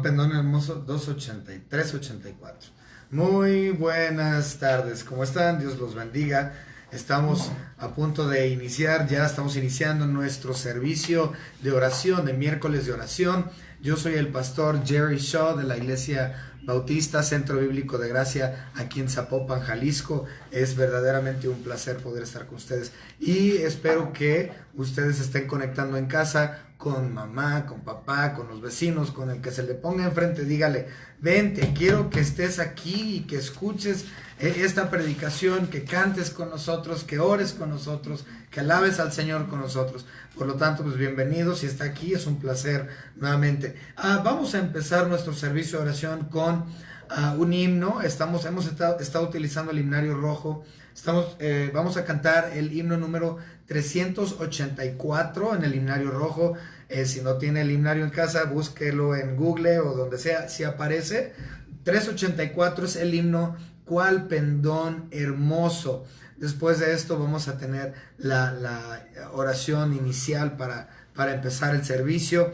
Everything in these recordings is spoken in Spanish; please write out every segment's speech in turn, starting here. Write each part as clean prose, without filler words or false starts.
Pendón Hermoso 28384. Muy buenas tardes, ¿cómo están? Dios los bendiga. Estamos a punto de iniciar, ya estamos iniciando nuestro servicio de oración, de miércoles de oración. Yo soy el pastor Jerry Shaw de la Iglesia Bautista Centro Bíblico de Gracia aquí en Zapopan, Jalisco. Es verdaderamente un placer poder estar con ustedes y espero que ustedes estén conectando en casa con mamá, con papá, con los vecinos, con el que se le ponga enfrente. Dígale: vente, quiero que estés aquí y que escuches esta predicación, que cantes con nosotros, que ores con nosotros, que alabes al Señor con nosotros. Por lo tanto, pues bienvenido. Si está aquí, es un placer nuevamente. Vamos a empezar nuestro servicio de oración con un himno. Hemos estado utilizando el himnario rojo. Vamos a cantar el himno número 384 en el himnario rojo. Si no tiene el himnario en casa, búsquelo en Google o donde sea, si aparece. 384 es el himno "Cuál pendón hermoso". Después de esto vamos a tener la oración inicial para empezar el servicio.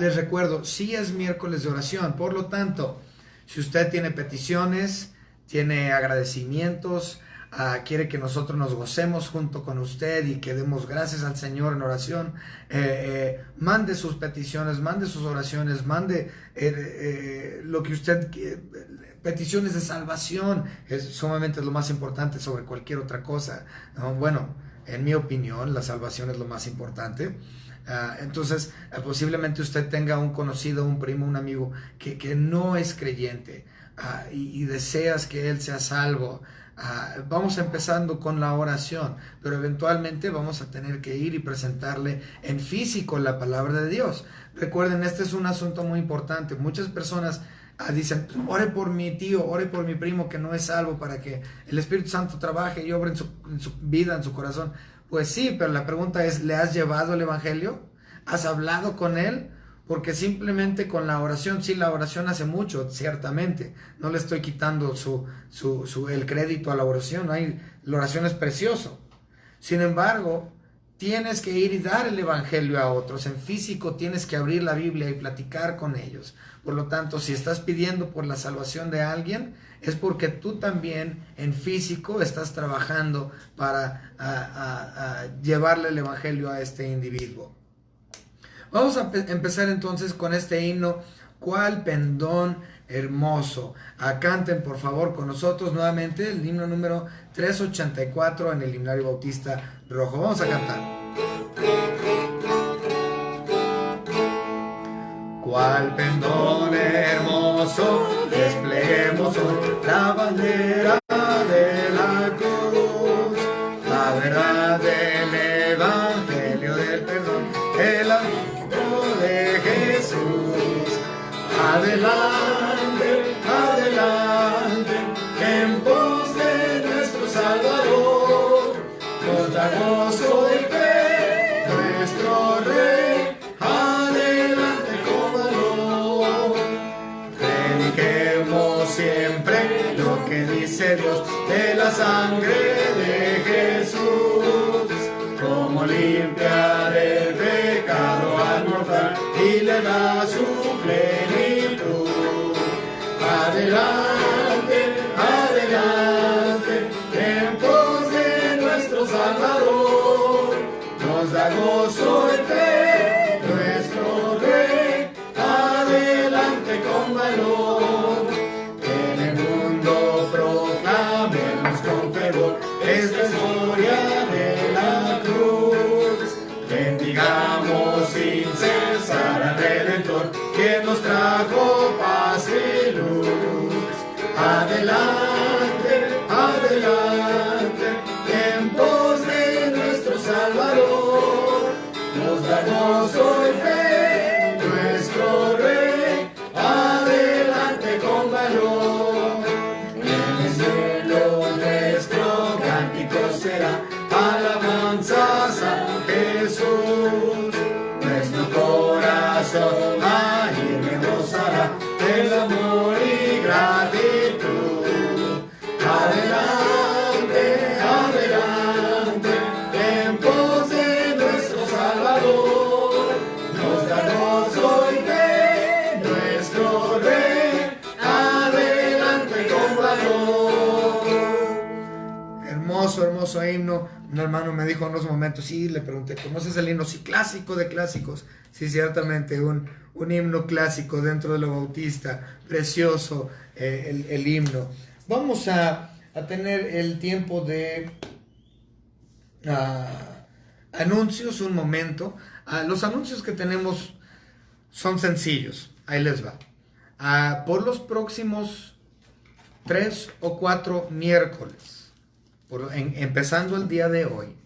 Les recuerdo, sí es miércoles de oración, por lo tanto, si usted tiene peticiones, tiene agradecimientos, quiere que nosotros nos gocemos junto con usted y que demos gracias al Señor en oración, mande sus peticiones, mande sus oraciones, mande lo que usted quiere. Peticiones de salvación es sumamente lo más importante sobre cualquier otra cosa, ¿no? Bueno, en mi opinión, la salvación es lo más importante. Entonces, posiblemente usted tenga un conocido, un primo, un amigo que no es creyente, y deseas que él sea salvo. Vamos empezando con la oración, pero eventualmente vamos a tener que ir y presentarle en físico la palabra de Dios. Recuerden, este es un asunto muy importante. Muchas personas dicen: ore por mi tío, ore por mi primo que no es salvo, para que el Espíritu Santo trabaje y obre en su vida, en su corazón. Pues sí, pero la pregunta es: ¿le has llevado el evangelio? ¿Has hablado con él? Porque simplemente con la oración, sí, la oración hace mucho, ciertamente. No le estoy quitando el crédito a la oración. La oración es precioso. Sin embargo, tienes que ir y dar el evangelio a otros. En físico tienes que abrir la Biblia y platicar con ellos. Por lo tanto, si estás pidiendo por la salvación de alguien, es porque tú también en físico estás trabajando para llevarle el evangelio a este individuo. Vamos a empezar entonces con este himno, "Cuál pendón hermoso". Canten por favor con nosotros nuevamente el himno número 384 en el himnario bautista rojo. Vamos a cantar. Cuál pendón hermoso, despleguemos hoy la bandera de la cruz, la verdad del evangelio del perdón, el amor de Jesús. Adelante, adelante, en pos de nuestro Salvador, nos da gozo y fe nuestro Rey. Adelante con valor, prediquemos siempre lo que dice Dios de la sangre de Jesús, como limpia del pecado al mortal y le da su plenitud. Adelante, adelante, en pos de nuestro Salvador, nos da gozo y fe nuestro Rey. Adelante con valor, en el mundo proclamemos con fervor esta historia de la cruz. Bendigamos sin cesar al Redentor, quien nos trajo paz y luz. Adelante, adelante, en pos de nuestro Salvador, nos da gozo y fe nuestro Rey. Adelante con valor, en el cielo nuestro cántico será alabanzas a Jesús. Nuestro corazón ahí rebosará hermoso himno. Un hermano me dijo en unos momentos, sí, le pregunté, ¿conoces el himno? Sí, clásico de clásicos. Sí, ciertamente, un himno clásico dentro de lo bautista. Precioso el himno. Vamos a tener el tiempo de anuncios, un momento. Los anuncios que tenemos son sencillos. Ahí les va. Por los próximos 3 o 4 miércoles, empezando el día de hoy,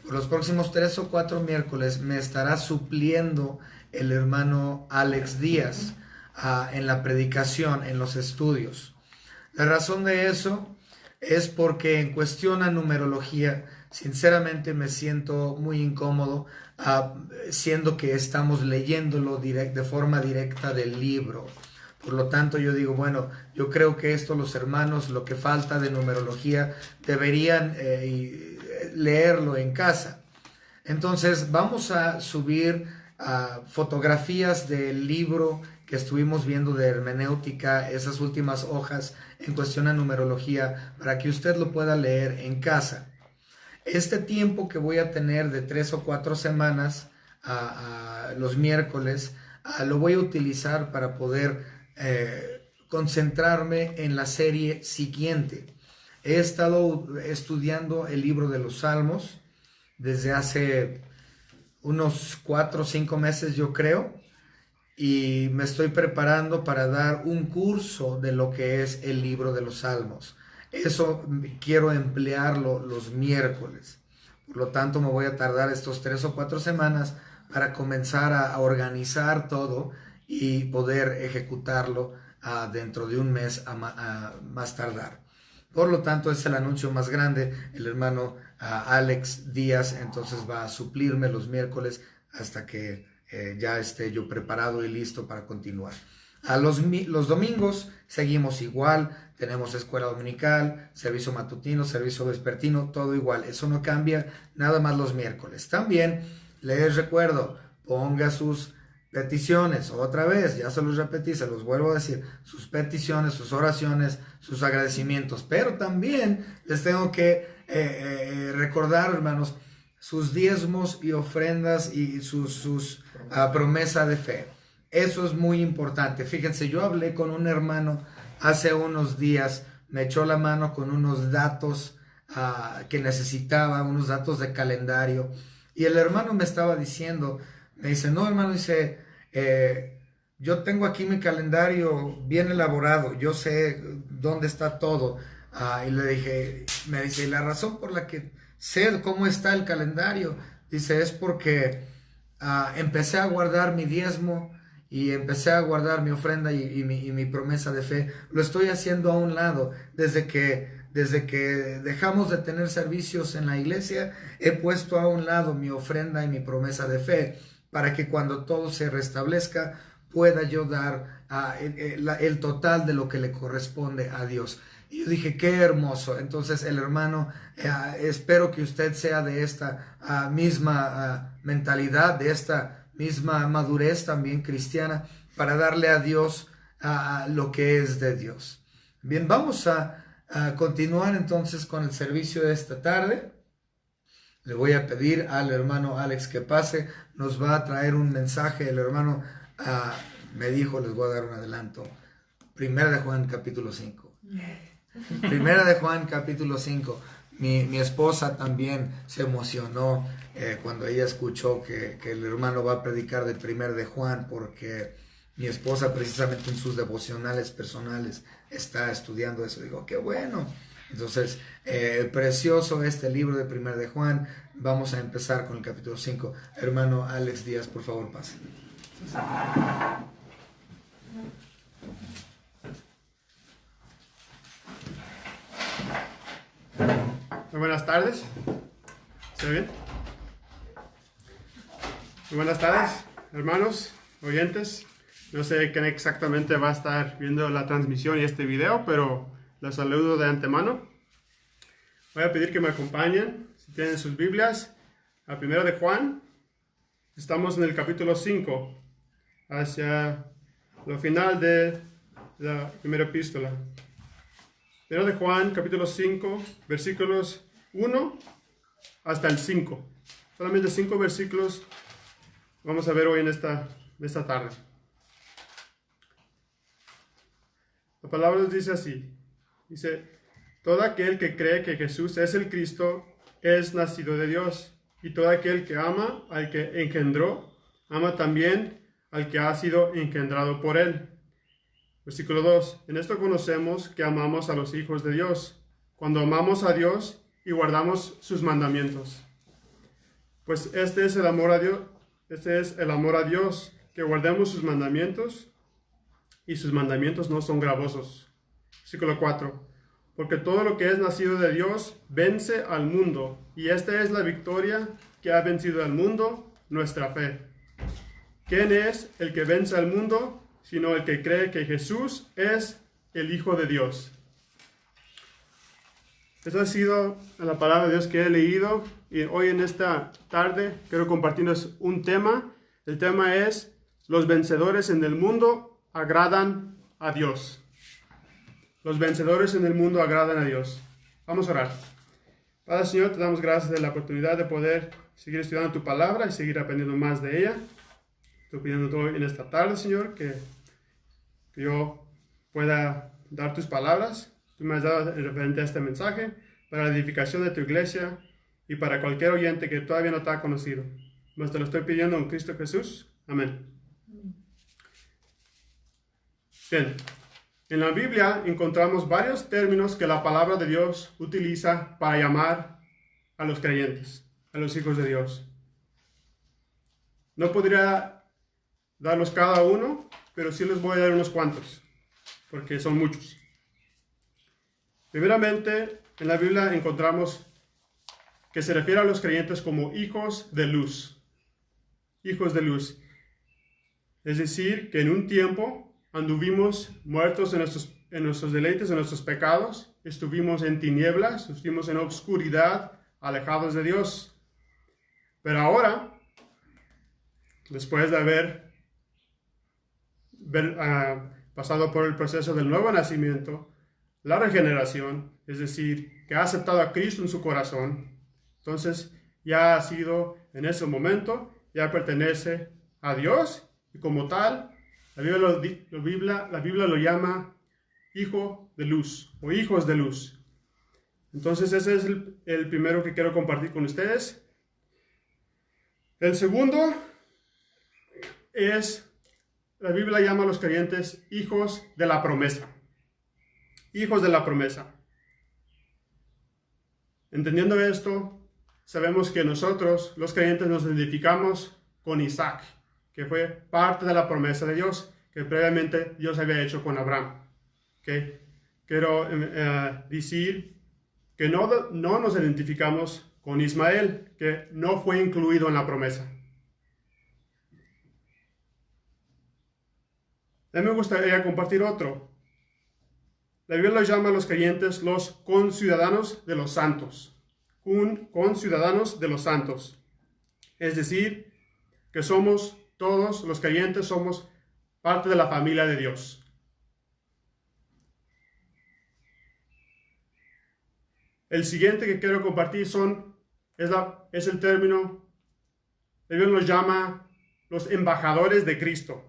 por los próximos 3 o 4 miércoles me estará supliendo el hermano Alex Díaz en la predicación, en los estudios. La razón de eso es porque en cuestión a numerología, sinceramente me siento muy incómodo, siendo que estamos leyéndolo de forma directa del libro. Por lo tanto, yo digo, bueno, yo creo que esto los hermanos, lo que falta de numerología, deberían leerlo en casa. Entonces, vamos a subir fotografías del libro que estuvimos viendo de hermenéutica, esas últimas hojas en cuestión a numerología, para que usted lo pueda leer en casa. Este tiempo que voy a tener de 3 o 4 semanas, los miércoles, lo voy a utilizar para poder concentrarme en la serie siguiente. He estado estudiando el libro de los Salmos desde hace unos 4 o 5 meses, yo creo, y me estoy preparando para dar un curso de lo que es el libro de los Salmos. Eso quiero emplearlo los miércoles. Por lo tanto, me voy a tardar estos 3 o 4 semanas para comenzar a organizar todo y poder ejecutarlo dentro de un mes más tardar. Por lo tanto, es el anuncio más grande. El hermano Alex Díaz entonces va a suplirme los miércoles hasta que ya esté yo preparado y listo para continuar. Los domingos seguimos igual, tenemos escuela dominical, servicio matutino, servicio vespertino, todo igual. Eso no cambia, nada más los miércoles. También les recuerdo, ponga sus peticiones, otra vez, ya se los repetí, se los vuelvo a decir, sus peticiones, sus oraciones, sus agradecimientos, pero también les tengo que recordar, hermanos, sus diezmos y ofrendas y sus promesa de fe. Eso es muy importante. Fíjense, yo hablé con un hermano hace unos días, me echó la mano con unos datos que necesitaba, unos datos de calendario, y el hermano me estaba diciendo, me dice, no, hermano, dice, yo tengo aquí mi calendario bien elaborado, yo sé dónde está todo. Y le dije, me dice, y la razón por la que sé cómo está el calendario, dice, es porque empecé a guardar mi diezmo y empecé a guardar mi ofrenda y mi promesa de fe. Lo estoy haciendo a un lado. Desde que dejamos de tener servicios en la iglesia, he puesto a un lado mi ofrenda y mi promesa de fe, para que cuando todo se restablezca, pueda yo dar el total de lo que le corresponde a Dios. Y yo dije, qué hermoso. Entonces el hermano, espero que usted sea de esta misma mentalidad, de esta misma madurez también cristiana, para darle a Dios lo que es de Dios. Bien, vamos a continuar entonces con el servicio de esta tarde. Le voy a pedir al hermano Alex que pase, nos va a traer un mensaje. El hermano me dijo, les voy a dar un adelanto, Primera de Juan capítulo 5. Primera de Juan capítulo 5. Mi esposa también se emocionó cuando ella escuchó que el hermano va a predicar de Primera de Juan, porque mi esposa precisamente en sus devocionales personales está estudiando eso. Digo, qué bueno. Entonces, precioso este libro de Primera de Juan. Vamos a empezar con el capítulo 5. Hermano Alex Díaz, por favor, pase. Muy buenas tardes. ¿Se ve bien? Muy buenas tardes, hermanos, oyentes. No sé quién exactamente va a estar viendo la transmisión y este video, pero los saludo de antemano. Voy a pedir que me acompañen, si tienen sus Biblias, a 1 de Juan. Estamos en el capítulo 5, hacia lo final de la primera epístola. 1 de Juan, capítulo 5, versículos 1 hasta el 5. Solamente 5 versículos vamos a ver hoy en esta tarde. La palabra dice así. Dice, todo aquel que cree que Jesús es el Cristo es nacido de Dios. Y todo aquel que ama al que engendró, ama también al que ha sido engendrado por él. Versículo 2. En esto conocemos que amamos a los hijos de Dios, cuando amamos a Dios y guardamos sus mandamientos. Pues este es el amor a Dios, que guardemos sus mandamientos, y sus mandamientos no son gravosos. Versículo 4. Porque todo lo que es nacido de Dios vence al mundo, y esta es la victoria que ha vencido al mundo, nuestra fe. ¿Quién es el que vence al mundo? Sino el que cree que Jesús es el Hijo de Dios. Esa ha sido la palabra de Dios que he leído, y hoy en esta tarde quiero compartirles un tema. El tema es: los vencedores en el mundo agradan a Dios. Los vencedores en el mundo agradan a Dios. Vamos a orar. Padre Señor, te damos gracias de la oportunidad de poder seguir estudiando tu palabra y seguir aprendiendo más de ella. Estoy pidiendo hoy en esta tarde, Señor, que yo pueda dar tus palabras. Tú me has dado referente a este mensaje para la edificación de tu iglesia y para cualquier oyente que todavía no te ha conocido. Pues te lo estoy pidiendo en Cristo Jesús. Amén. Bien. En la Biblia encontramos varios términos que la palabra de Dios utiliza para llamar a los creyentes, a los hijos de Dios. No podría darlos cada uno, pero sí les voy a dar unos cuantos, porque son muchos. Primeramente, en la Biblia encontramos que se refiere a los creyentes como hijos de luz. Hijos de luz. Es decir, que en un tiempo anduvimos muertos en nuestros deleites, en nuestros pecados. Estuvimos en tinieblas, estuvimos en obscuridad, alejados de Dios. Pero ahora, después de haber pasado por el proceso del nuevo nacimiento, la regeneración, es decir, que ha aceptado a Cristo en su corazón, entonces ya ha sido en ese momento, ya pertenece a Dios, y como tal, la Biblia lo llama hijo de luz o hijos de luz. Entonces ese es el primero que quiero compartir con ustedes. El segundo es, la Biblia llama a los creyentes hijos de la promesa. Hijos de la promesa. Entendiendo esto, sabemos que nosotros, los creyentes, nos identificamos con Isaac, que fue parte de la promesa de Dios, que previamente Dios había hecho con Abraham. ¿Okay? Quiero decir que no nos identificamos con Ismael, que no fue incluido en la promesa. A mí me gustaría compartir otro. La Biblia los llama a los creyentes los conciudadanos de los santos. Conciudadanos de los santos. Es decir, que somos todos los creyentes, somos parte de la familia de Dios. El siguiente que quiero compartir es el término, la Biblia los llama los embajadores de Cristo.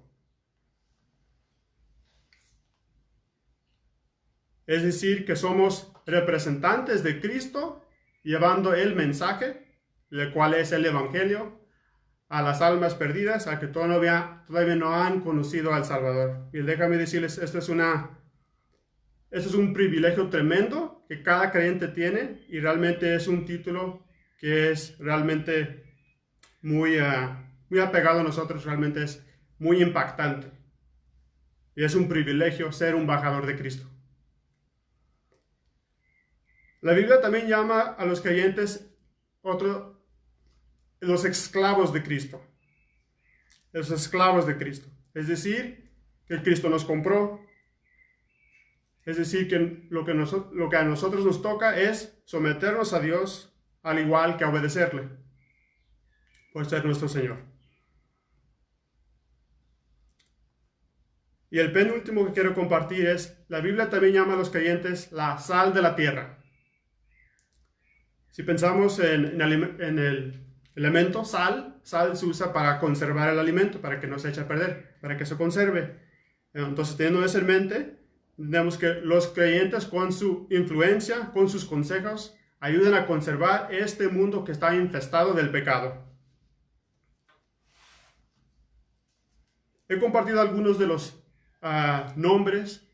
Es decir, que somos representantes de Cristo, llevando el mensaje, el cual es el Evangelio, a las almas perdidas, a que todavía no han conocido al Salvador. Y déjame decirles, esto es un privilegio tremendo que cada creyente tiene, y realmente es un título que es realmente muy apegado a nosotros, realmente es muy impactante. Y es un privilegio ser un embajador de Cristo. La Biblia también llama a los creyentes los esclavos de Cristo. Los esclavos de Cristo. Es decir, que Cristo nos compró. Es decir, que lo que a nosotros nos toca es someternos a Dios, al igual que obedecerle, por ser nuestro Señor. Y el penúltimo que quiero compartir es, la Biblia también llama a los creyentes la sal de la tierra. Si pensamos en el elemento sal, sal se usa para conservar el alimento, para que no se eche a perder, para que se conserve. Entonces, teniendo eso en mente, vemos que los creyentes con su influencia, con sus consejos, ayudan a conservar este mundo que está infestado del pecado. He compartido algunos de los nombres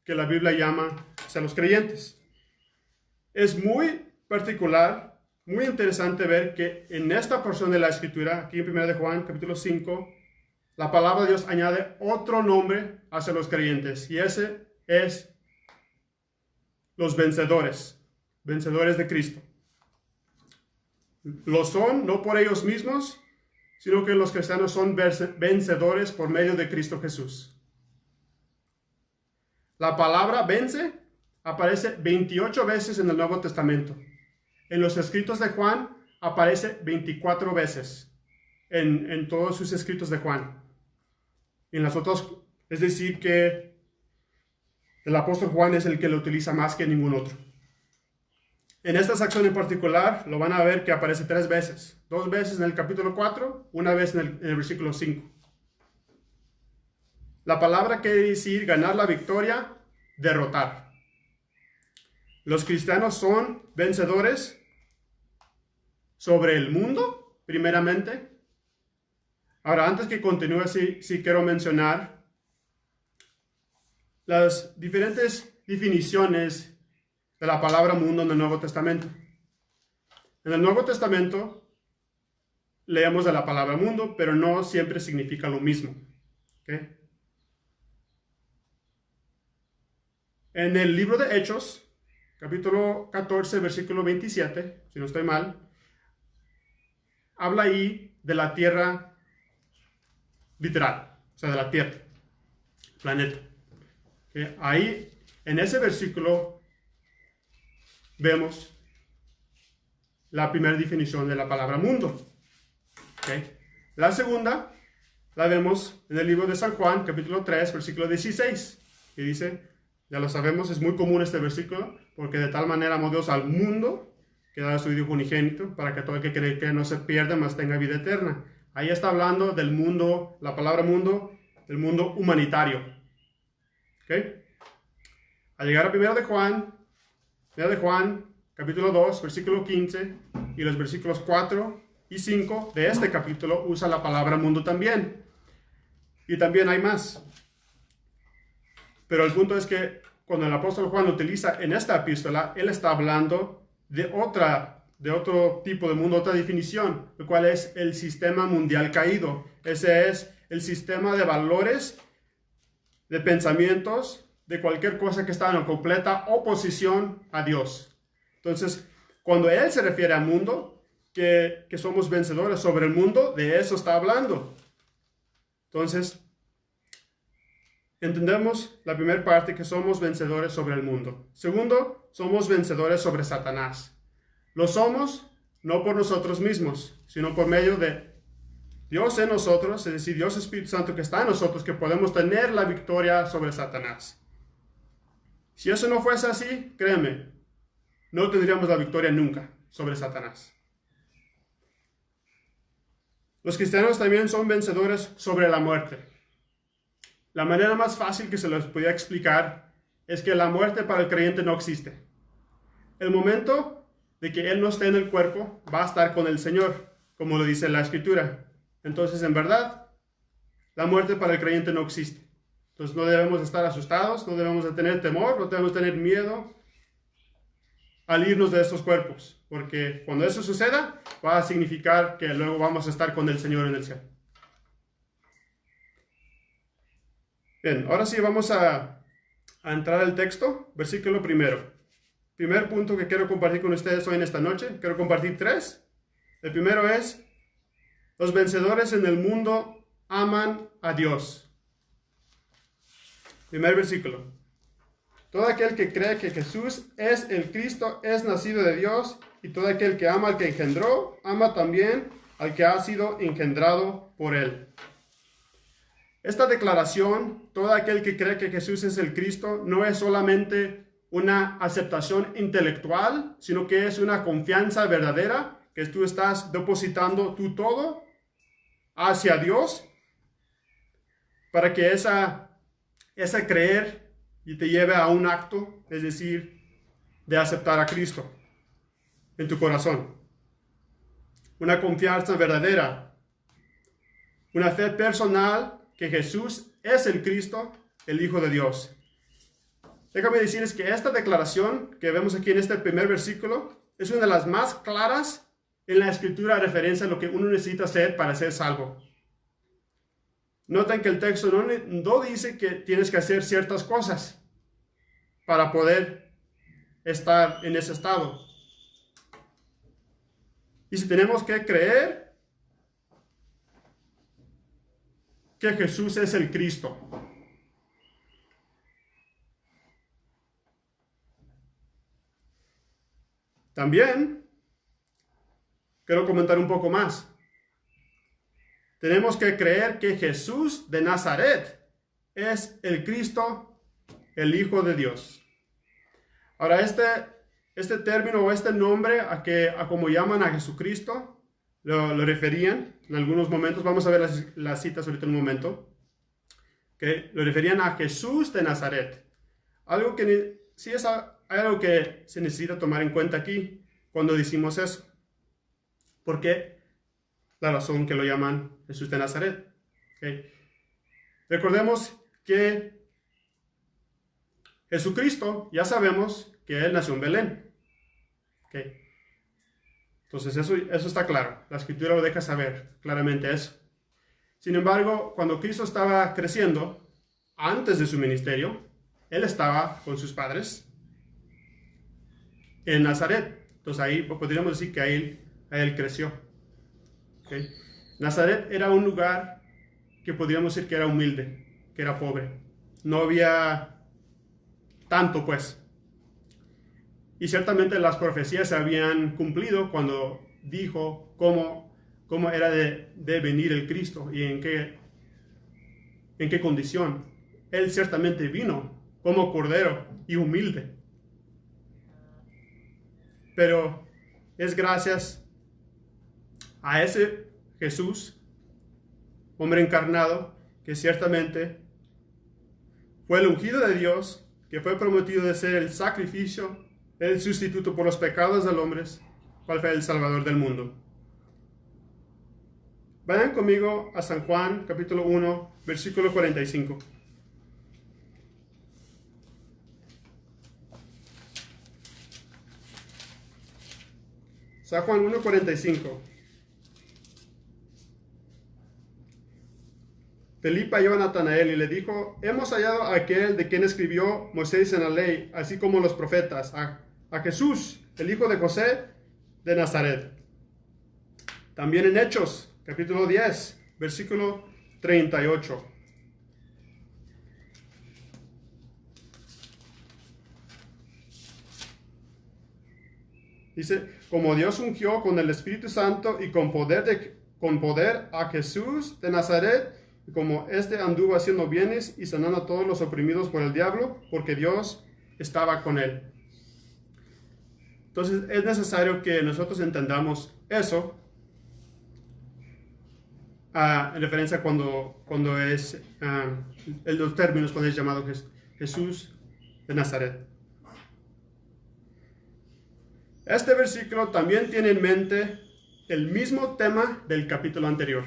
que la Biblia llama a los creyentes. Es muy particular, muy interesante ver que en esta porción de la Escritura, aquí en 1 de Juan, capítulo 5, la palabra de Dios añade otro nombre hacia los creyentes, y ese es los vencedores, vencedores de Cristo. Lo son no por ellos mismos, sino que los cristianos son vencedores por medio de Cristo Jesús. La palabra vence aparece 28 veces en el Nuevo Testamento. En los escritos de Juan aparece 24 veces en todos sus escritos de Juan. En las otras, es decir, que el apóstol Juan es el que lo utiliza más que ningún otro. En esta sección en particular lo van a ver que aparece 3 veces. 2 veces en el capítulo 4, una vez en el versículo 5. La palabra quiere decir ganar la victoria, derrotar. Los cristianos son vencedores sobre el mundo, primeramente. Ahora, antes que continúe, sí quiero mencionar las diferentes definiciones de la palabra mundo en el Nuevo Testamento. En el Nuevo Testamento leemos de la palabra mundo, pero no siempre significa lo mismo. ¿Okay? En el libro de Hechos, capítulo 14, versículo 27, si no estoy mal, habla ahí de la tierra literal, o sea, de la tierra, planeta. ¿Okay? Ahí, en ese versículo, vemos la primera definición de la palabra mundo. ¿Okay? La segunda la vemos en el libro de San Juan, capítulo 3, versículo 16, que dice, ya lo sabemos, es muy común este versículo, porque de tal manera amó Dios al mundo, que da a su Hijo unigénito, para que todo el que cree que no se pierda, mas tenga vida eterna. Ahí está hablando del mundo, la palabra mundo, del mundo humanitario. ¿Okay? Al llegar a 1 de Juan, capítulo 2, versículo 15, y los versículos 4 y 5 de este capítulo usa la palabra mundo también. Y también hay más. Pero el punto es que cuando el apóstol Juan lo utiliza en esta epístola, él está hablando de otro tipo de mundo, otra definición, el cual es el sistema mundial caído. Ese es el sistema de valores, de pensamientos, de cualquier cosa que está en completa oposición a Dios. Entonces, cuando él se refiere al mundo, que somos vencedores sobre el mundo, de eso está hablando. Entonces, entendemos la primera parte, que somos vencedores sobre el mundo. Segundo, somos vencedores sobre Satanás. Lo somos no por nosotros mismos, sino por medio de Dios en nosotros, es decir, Dios Espíritu Santo que está en nosotros, que podemos tener la victoria sobre Satanás. Si eso no fuese así, créeme, no tendríamos la victoria nunca sobre Satanás. Los cristianos también son vencedores sobre la muerte. La manera más fácil que se les podía explicar es que la muerte para el creyente no existe. El momento de que él no esté en el cuerpo va a estar con el Señor, como lo dice la Escritura. Entonces, en verdad, la muerte para el creyente no existe. Entonces, no debemos estar asustados, no debemos de tener temor, no debemos tener miedo al irnos de estos cuerpos, porque cuando eso suceda, va a significar que luego vamos a estar con el Señor en el cielo. Bien, ahora sí vamos a entrar al texto, versículo primero. Primer punto que quiero compartir con ustedes hoy en esta noche, quiero compartir 3. El primero es, los vencedores en el mundo aman a Dios. Primer versículo. Todo aquel que cree que Jesús es el Cristo es nacido de Dios, y todo aquel que ama al que engendró, ama también al que ha sido engendrado por él. Esta declaración, todo aquel que cree que Jesús es el Cristo, no es solamente una aceptación intelectual, sino que es una confianza verdadera, que tú estás depositando tu todo hacia Dios, para que esa creer y te lleve a un acto, es decir, de aceptar a Cristo en tu corazón. Una confianza verdadera, una fe personal que Jesús es el Cristo, el Hijo de Dios. Déjame decirles que esta declaración que vemos aquí en este primer versículo es una de las más claras en la Escritura a referencia a lo que uno necesita hacer para ser salvo. Noten que el texto no dice que tienes que hacer ciertas cosas para poder estar en ese estado. Y si tenemos que creer que Jesús es el Cristo. También quiero comentar un poco más. Tenemos que creer que Jesús de Nazaret es el Cristo, el Hijo de Dios. Ahora, este término o este nombre a como llaman a Jesucristo, lo referían en algunos momentos. Vamos a ver las citas ahorita en un momento. Que lo referían a Jesús de Nazaret. Algo que sí es algo que se necesita tomar en cuenta aquí cuando decimos eso. ¿Por qué? La razón que lo llaman Jesús de Nazaret. ¿Okay? Recordemos que Jesucristo, ya sabemos que Él nació en Belén. ¿Okay? Entonces eso está claro. La Escritura lo deja saber claramente eso. Sin embargo, cuando Cristo estaba creciendo, antes de su ministerio, Él estaba con sus padres en Nazaret. Entonces ahí podríamos decir que ahí él creció. ¿Okay? Nazaret era un lugar que podríamos decir que era humilde, que era pobre. No había tanto, pues. Y ciertamente las profecías se habían cumplido cuando dijo cómo era de venir el Cristo y en qué condición. Él ciertamente vino como cordero y humilde. Pero es gracias a ese Jesús, hombre encarnado, que ciertamente fue el ungido de Dios, que fue prometido de ser el sacrificio, el sustituto por los pecados del hombre, cual fue el Salvador del mundo. Vayan conmigo a San Juan, capítulo 1, versículo 45. San Juan 1:45. Felipe halló a Natanael y le dijo: hemos hallado a aquel de quien escribió Moisés en la ley, así como los profetas, a Jesús, el hijo de José de Nazaret. También en Hechos, capítulo 10, versículo 38. Dice: como Dios ungió con el Espíritu Santo y con poder a Jesús de Nazaret, y como éste anduvo haciendo bienes y sanando a todos los oprimidos por el diablo, porque Dios estaba con él. Entonces es necesario que nosotros entendamos eso en referencia cuando es en los términos cuando es llamado Jesús de Nazaret. Este versículo también tiene en mente el mismo tema del capítulo anterior,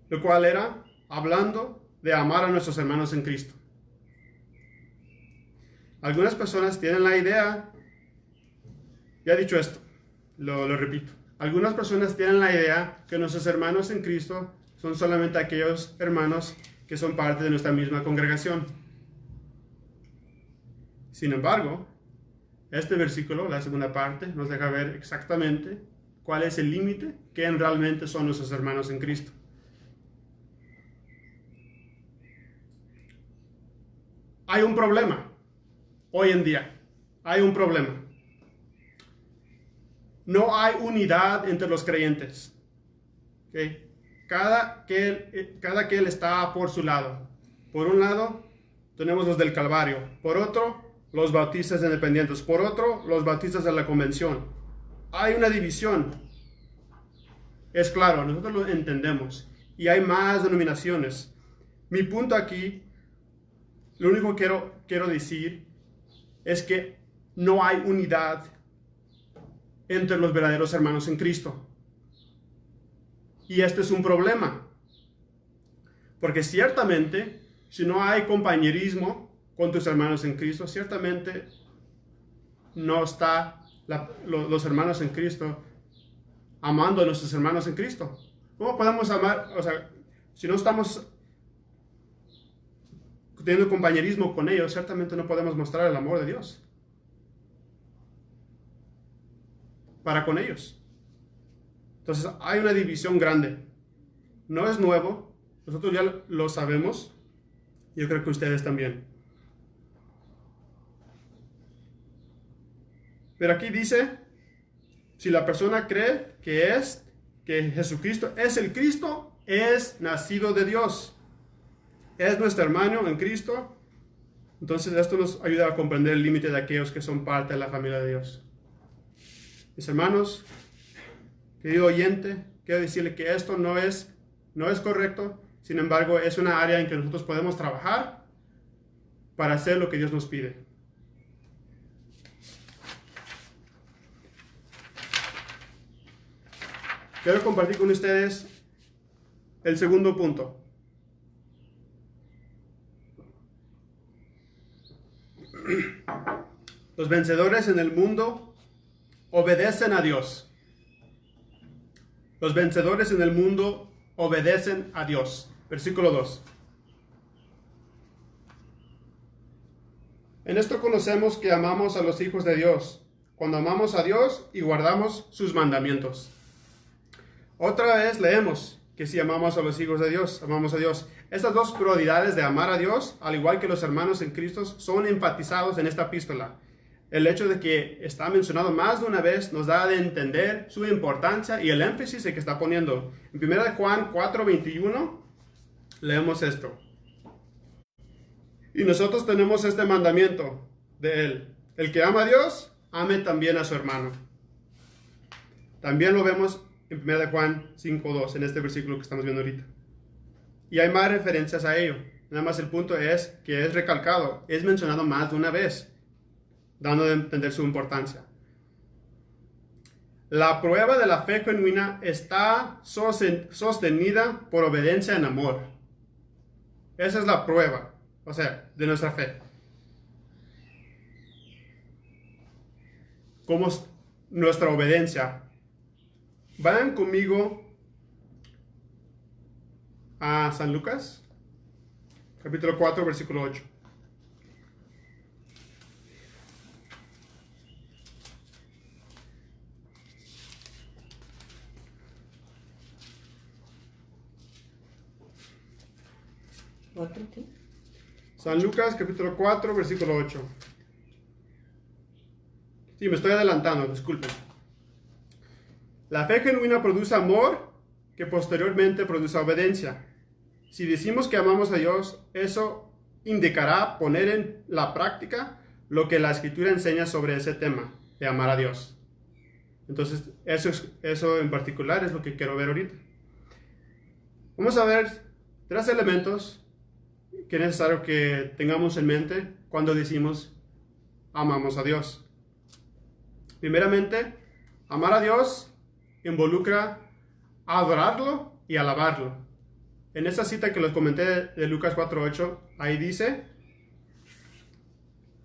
lo cual era hablando de amar a nuestros hermanos en Cristo. Algunas personas tienen la idea, ya he dicho esto, lo repito, algunas personas tienen la idea que nuestros hermanos en Cristo son solamente aquellos hermanos que son parte de nuestra misma congregación. Sin embargo, este versículo, la segunda parte, nos deja ver exactamente cuál es el límite que realmente son nuestros hermanos en Cristo. Hay un problema. Hoy en día, hay un problema. No hay unidad entre los creyentes. ¿Okay? Cada quien está por su lado. Por un lado, tenemos los del Calvario. Por otro, los bautistas independientes. Por otro, los bautistas de la convención. Hay una división. Es claro, nosotros lo entendemos. Y hay más denominaciones. Mi punto aquí, lo único que quiero decir es que no hay unidad entre los verdaderos hermanos en Cristo. Y este es un problema. Porque ciertamente, si no hay compañerismo con tus hermanos en Cristo, ciertamente no está los hermanos en Cristo amando a nuestros hermanos en Cristo. ¿Cómo podemos amar? O sea, si no estamos teniendo compañerismo con ellos, ciertamente no podemos mostrar el amor de Dios para con ellos. Entonces hay una división grande. No es nuevo, nosotros ya lo sabemos. Yo creo que ustedes también. Pero aquí dice, si la persona cree que Jesucristo es el Cristo, es nacido de Dios. Es nuestro hermano en Cristo. Entonces esto nos ayuda a comprender el límite de aquellos que son parte de la familia de Dios. Mis hermanos, querido oyente, quiero decirle que esto no es correcto. Sin embargo, es una área en que nosotros podemos trabajar para hacer lo que Dios nos pide. Quiero compartir con ustedes el segundo punto. Los vencedores en el mundo obedecen a Dios. Los vencedores en el mundo obedecen a Dios. Versículo 2. En esto conocemos que amamos a los hijos de Dios, cuando amamos a Dios y guardamos sus mandamientos. Otra vez leemos que si amamos a los hijos de Dios, amamos a Dios. Estas dos prioridades de amar a Dios, al igual que los hermanos en Cristo, son enfatizados en esta epístola. El hecho de que está mencionado más de una vez nos da de entender su importancia y el énfasis que está poniendo. En 1 Juan 4:21 leemos esto. Y nosotros tenemos este mandamiento de él. El que ama a Dios, ame también a su hermano. También lo vemos en 1 Juan 5:2, en este versículo que estamos viendo ahorita. Y hay más referencias a ello. Nada más el punto es que es recalcado, es mencionado más de una vez, dando a entender su importancia. La prueba de la fe genuina está sostenida por obediencia en amor. Esa es la prueba, o sea, de nuestra fe. ¿Cómo es nuestra obediencia? Vayan conmigo a San Lucas, capítulo 4, versículo 8. San Lucas, capítulo 4, versículo 8. Sí, me estoy adelantando, disculpen. La fe genuina produce amor, que posteriormente produce obediencia. Si decimos que amamos a Dios, eso indicará poner en la práctica lo que la Escritura enseña sobre ese tema, de amar a Dios. Entonces, eso en particular es lo que quiero ver ahorita. Vamos a ver 3 elementos que es necesario que tengamos en mente cuando decimos amamos a Dios. Primeramente, amar a Dios involucra adorarlo y alabarlo. En esa cita que les comenté de Lucas 4:8, ahí dice,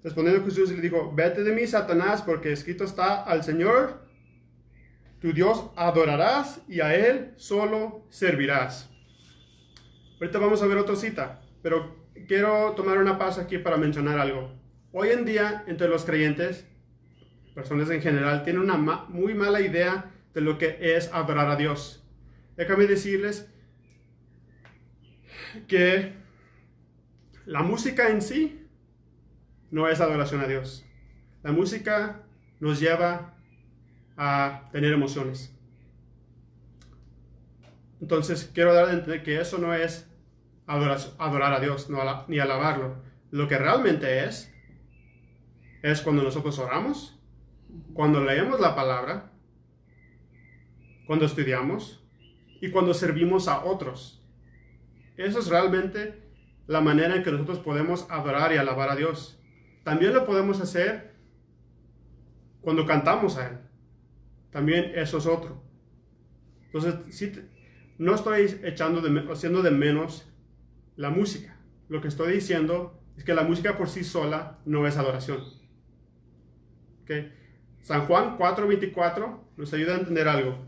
respondiendo Jesús le dijo, vete de mí, Satanás, porque escrito está, al Señor, tu Dios, adorarás y a Él solo servirás. Ahorita vamos a ver otra cita, pero quiero tomar una pausa aquí para mencionar algo. Hoy en día, entre los creyentes, personas en general, tienen una muy mala idea de lo que es adorar a Dios. Déjame decirles que la música en sí no es adoración a Dios. La música nos lleva a tener emociones. Entonces quiero dar a entender que eso no es adorar a Dios, ni alabarlo. Lo que realmente es cuando nosotros oramos, cuando leemos la palabra, cuando estudiamos y cuando servimos a otros. Eso es realmente la manera en que nosotros podemos adorar y alabar a Dios. También lo podemos hacer cuando cantamos a Él. También eso es otro. Entonces, no estoy haciendo de menos la música. Lo que estoy diciendo es que la música por sí sola no es adoración. ¿Okay? San Juan 4:24 nos ayuda a entender algo.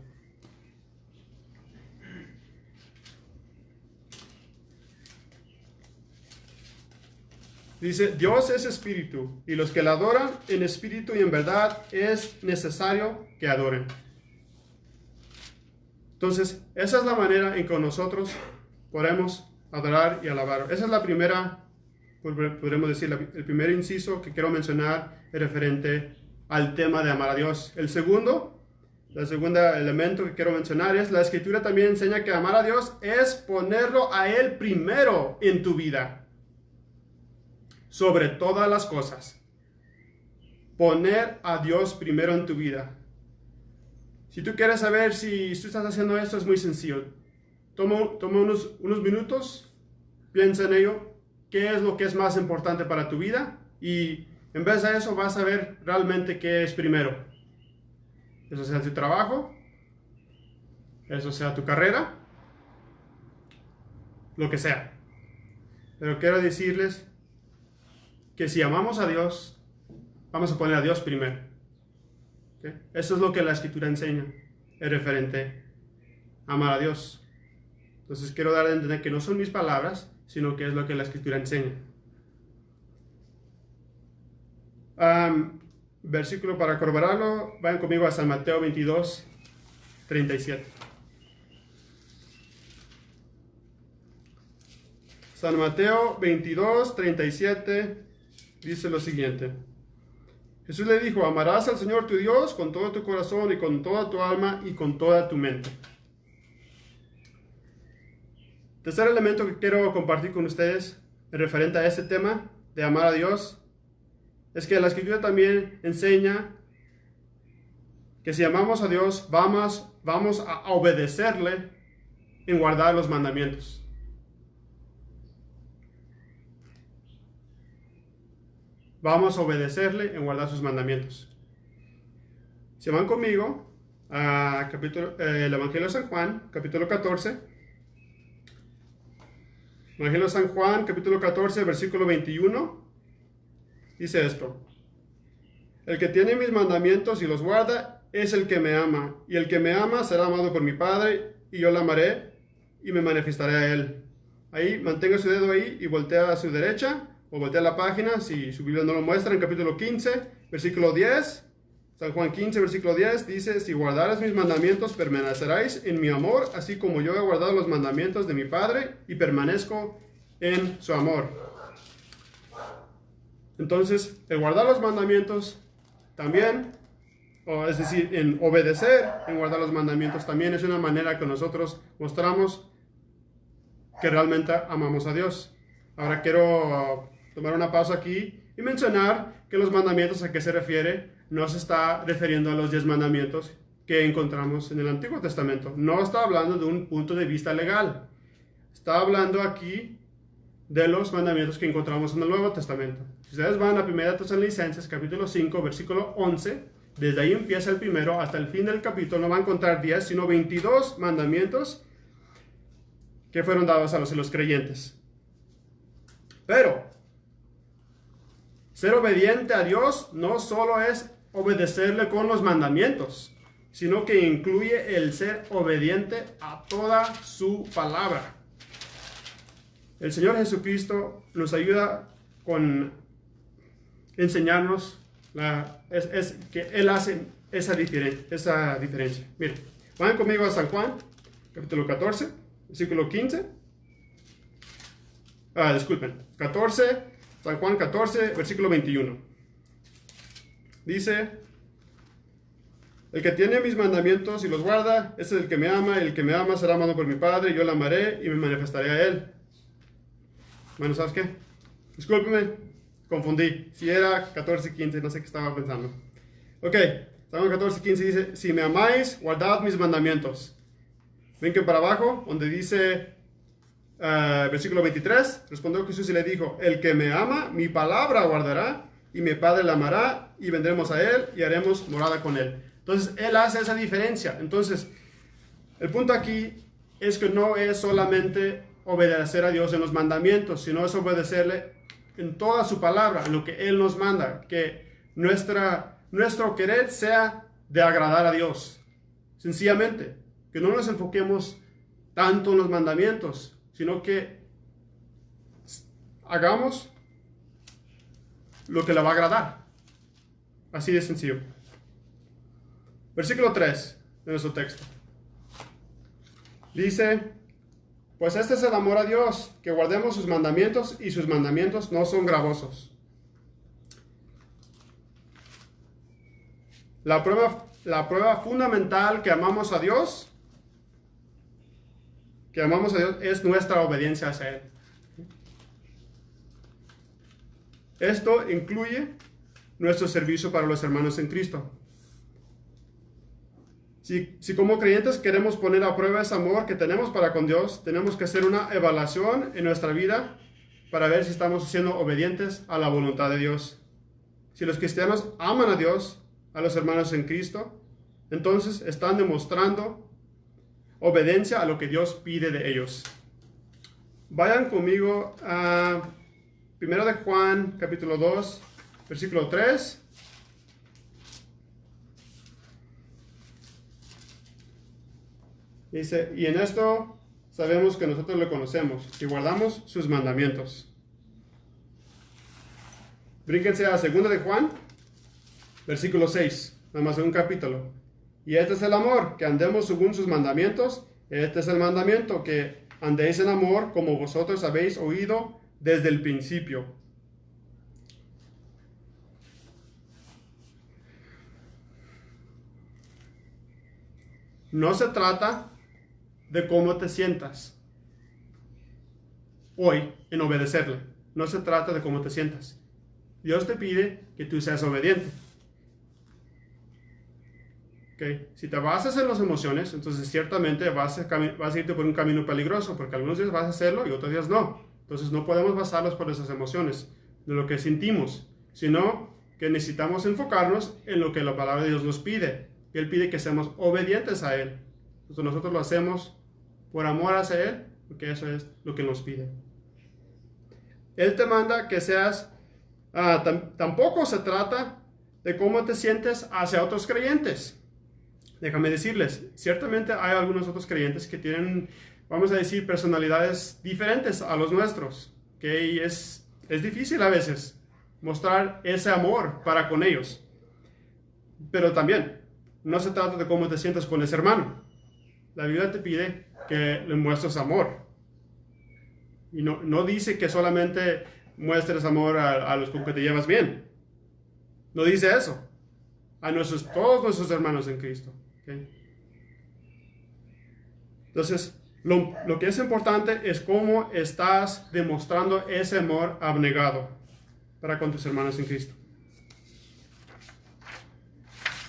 Dice, Dios es espíritu, y los que la adoran en espíritu y en verdad es necesario que adoren. Entonces, esa es la manera en que nosotros podemos adorar y alabar. Esa es la primera, podremos decir, el primer inciso que quiero mencionar es referente al tema de amar a Dios. El segundo elemento que quiero mencionar es la Escritura también enseña que amar a Dios es ponerlo a Él primero en tu vida. Sobre todas las cosas. Poner a Dios primero en tu vida. Si tú quieres saber si tú estás haciendo esto, es muy sencillo. Toma unos minutos, piensa en ello, qué es lo que es más importante para tu vida, y en vez de eso vas a ver realmente qué es primero. Eso sea tu trabajo, eso sea tu carrera, lo que sea. Pero quiero decirles que si amamos a Dios, vamos a poner a Dios primero. ¿Okay? Eso es lo que la Escritura enseña, es referente a amar a Dios. Entonces quiero dar a entender que no son mis palabras, sino que es lo que la Escritura enseña. Versículo para corroborarlo, vayan conmigo a San Mateo 22:37. San Mateo 22:37 dice lo siguiente. Jesús le dijo, amarás al Señor tu Dios con todo tu corazón y con toda tu alma y con toda tu mente. Tercer elemento que quiero compartir con ustedes en referente a este tema de amar a Dios es que la Escritura también enseña que si amamos a Dios vamos a obedecerle en guardar los mandamientos. Vamos a obedecerle en guardar sus mandamientos. Si van conmigo a el Evangelio de San Juan, capítulo 14. Evangelio de San Juan, capítulo 14, versículo 21. Dice esto. El que tiene mis mandamientos y los guarda es el que me ama. Y el que me ama será amado por mi Padre, y yo lo amaré y me manifestaré a él. Ahí, mantenga su dedo ahí y voltea a su derecha. O voltea la página, si su Biblia no lo muestra, en capítulo 15, versículo 10. San Juan 15, versículo 10, dice, si guardares mis mandamientos, permaneceréis en mi amor, así como yo he guardado los mandamientos de mi Padre, y permanezco en su amor. Entonces, el guardar los mandamientos también, es decir, en obedecer, en guardar los mandamientos también es una manera que nosotros mostramos que realmente amamos a Dios. Ahora quiero tomar una pausa aquí y mencionar que los mandamientos a qué se refiere no se está refiriendo a los 10 mandamientos que encontramos en el Antiguo Testamento. No está hablando de un punto de vista legal. Está hablando aquí de los mandamientos que encontramos en el Nuevo Testamento. Si ustedes van a 1 Tesalonicenses capítulo 5, versículo 11, desde ahí empieza el primero hasta el fin del capítulo, no van a encontrar 10, sino 22 mandamientos que fueron dados a los creyentes. Pero ser obediente a Dios no solo es obedecerle con los mandamientos, sino que incluye el ser obediente a toda su palabra. El Señor Jesucristo nos ayuda con enseñarnos que Él hace esa diferencia. Miren, vayan conmigo a San Juan, capítulo 14, versículo 15. Disculpen, 14, San Juan 14, versículo 21. Dice, el que tiene mis mandamientos y los guarda, ese es el que me ama, y el que me ama será amado por mi Padre, y yo le amaré y me manifestaré a él. Bueno, ¿sabes qué? Discúlpeme, confundí. Si era 14:15, no sé qué estaba pensando. Ok, Salmo 14:15 dice, si me amáis, guardad mis mandamientos. Ven que para abajo, donde dice, versículo 23, respondió Jesús y le dijo, el que me ama, mi palabra guardará, y mi Padre la amará, y vendremos a él, y haremos morada con él. Entonces, él hace esa diferencia. Entonces, el punto aquí es que no es solamente obedecer a Dios en los mandamientos, sino es obedecerle en toda su palabra, en lo que Él nos manda, que nuestro querer sea de agradar a Dios. Sencillamente, que no nos enfoquemos tanto en los mandamientos, sino que hagamos lo que le va a agradar. Así de sencillo. Versículo 3 de nuestro texto. Dice, pues este es el amor a Dios, que guardemos sus mandamientos, y sus mandamientos no son gravosos. La prueba fundamental que amamos a Dios es nuestra obediencia hacia Él. Esto incluye nuestro servicio para los hermanos en Cristo. Si como creyentes queremos poner a prueba ese amor que tenemos para con Dios, tenemos que hacer una evaluación en nuestra vida para ver si estamos siendo obedientes a la voluntad de Dios. Si los cristianos aman a Dios, a los hermanos en Cristo, entonces están demostrando obediencia a lo que Dios pide de ellos. Vayan conmigo a 1 de Juan, capítulo 2, versículo 3. Dice, y en esto sabemos que nosotros le conocemos, y guardamos sus mandamientos. Brínquense a 2 de Juan, versículo 6, nada más en un capítulo. Y este es el amor, que andemos según sus mandamientos. Este es el mandamiento, que andéis en amor como vosotros habéis oído desde el principio. No se trata de cómo te sientas hoy en obedecerle. No se trata de cómo te sientas. Dios te pide que tú seas obediente. Okay. Si te basas en las emociones, entonces ciertamente vas a irte por un camino peligroso, porque algunos días vas a hacerlo y otros días no. Entonces no podemos basarlos por esas emociones, de lo que sentimos, sino que necesitamos enfocarnos en lo que la palabra de Dios nos pide. Él pide que seamos obedientes a Él. Entonces nosotros lo hacemos por amor hacia Él, porque eso es lo que nos pide. Él te manda que seas, tampoco se trata de cómo te sientes hacia otros creyentes. Déjame decirles, ciertamente hay algunos otros creyentes que tienen, vamos a decir, personalidades diferentes a los nuestros, que es difícil a veces mostrar ese amor para con ellos. Pero también, no se trata de cómo te sientas con ese hermano. La Biblia te pide que le muestres amor. Y no dice que solamente muestres amor a los con que te llevas bien. No dice eso. A todos nuestros hermanos en Cristo. ¿Okay? Entonces, lo que es importante es cómo estás demostrando ese amor abnegado para con tus hermanos en Cristo.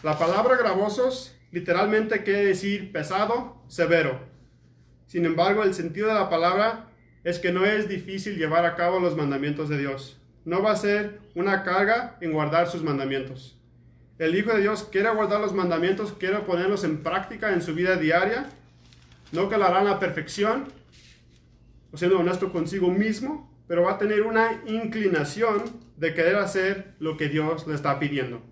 La palabra gravosos literalmente quiere decir pesado, severo. Sin embargo, el sentido de la palabra es que no es difícil llevar a cabo los mandamientos de Dios. No va a ser una carga en guardar sus mandamientos. El Hijo de Dios quiere guardar los mandamientos, quiere ponerlos en práctica en su vida diaria. No que lo hará a la perfección, o siendo honesto consigo mismo, pero va a tener una inclinación de querer hacer lo que Dios le está pidiendo.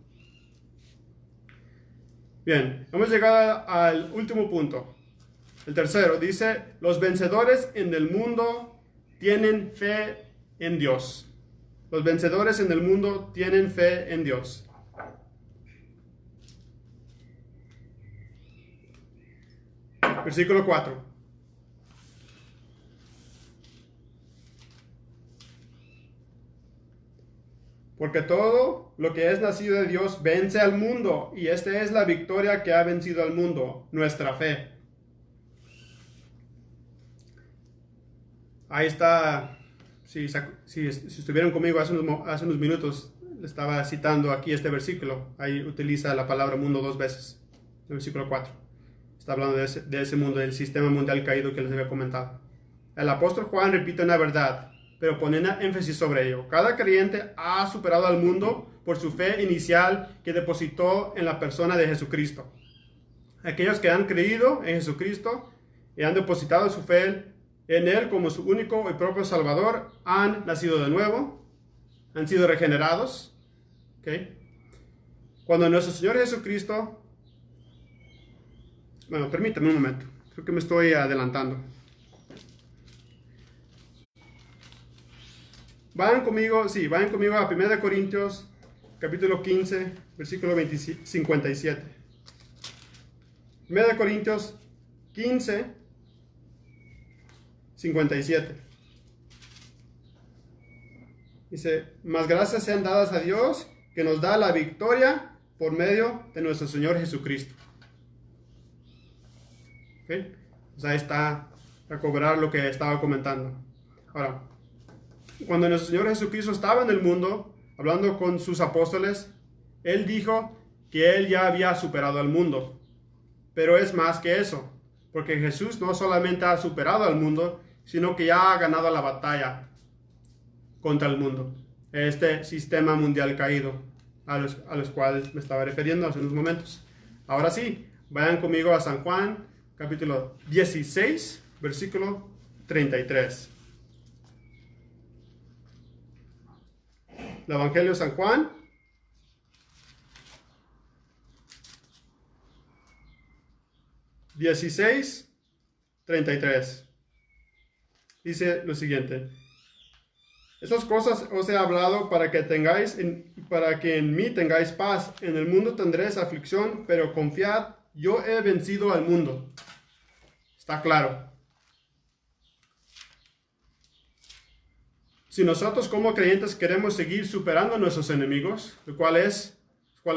Bien, hemos llegado al último punto. El tercero dice, los vencedores en el mundo tienen fe en Dios. Los vencedores en el mundo tienen fe en Dios. Versículo 4. Porque todo lo que es nacido de Dios vence al mundo, y esta es la victoria que ha vencido al mundo, nuestra fe. Ahí está si estuvieron conmigo hace unos minutos, estaba citando aquí este versículo. Ahí utiliza la palabra mundo 2 veces. El versículo 4. Está hablando de ese mundo, del sistema mundial caído que les había comentado. El apóstol Juan repite una verdad, pero poniendo énfasis sobre ello. Cada creyente ha superado al mundo por su fe inicial que depositó en la persona de Jesucristo. Aquellos que han creído en Jesucristo y han depositado su fe en Él como su único y propio Salvador, han nacido de nuevo, han sido regenerados. ¿Okay? Cuando nuestro Señor Jesucristo... Bueno, permítame un momento. Creo que me estoy adelantando. Vayan conmigo a 1 Corintios, capítulo 15, versículo 57. 1 Corintios 15, 57. Dice, mas gracias sean dadas a Dios, que nos da la victoria por medio de nuestro Señor Jesucristo. ¿Okay? Pues ahí está a cobrar lo que estaba comentando. Ahora, cuando nuestro Señor Jesucristo estaba en el mundo, hablando con sus apóstoles, Él dijo que Él ya había superado al mundo. Pero es más que eso, porque Jesús no solamente ha superado al mundo, sino que ya ha ganado la batalla contra el mundo. Este sistema mundial caído, a los cuales me estaba refiriendo hace unos momentos. Ahora sí, vayan conmigo a San Juan, capítulo 16, versículo 33. El Evangelio de San Juan, dieciséis, 33. Dice lo siguiente: estas cosas os he hablado para que en mí tengáis paz. En el mundo tendréis aflicción, pero confiad, yo he vencido al mundo. Está claro. Si nosotros como creyentes queremos seguir superando a nuestros enemigos, cuáles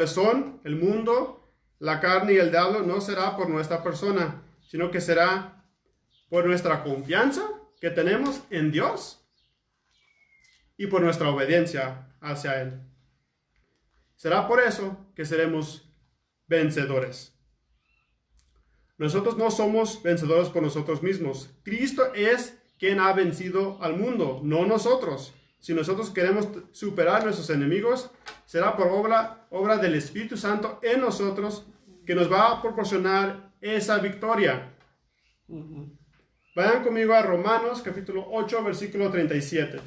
son el mundo, la carne y el diablo, no será por nuestra persona, sino que será por nuestra confianza que tenemos en Dios y por nuestra obediencia hacia Él. Será por eso que seremos vencedores. Nosotros no somos vencedores por nosotros mismos. Cristo es quien ha vencido al mundo, no nosotros. Si nosotros queremos superar a nuestros enemigos, será por obra del Espíritu Santo en nosotros que nos va a proporcionar esa victoria. Vayan conmigo a Romanos capítulo 8, versículo 37.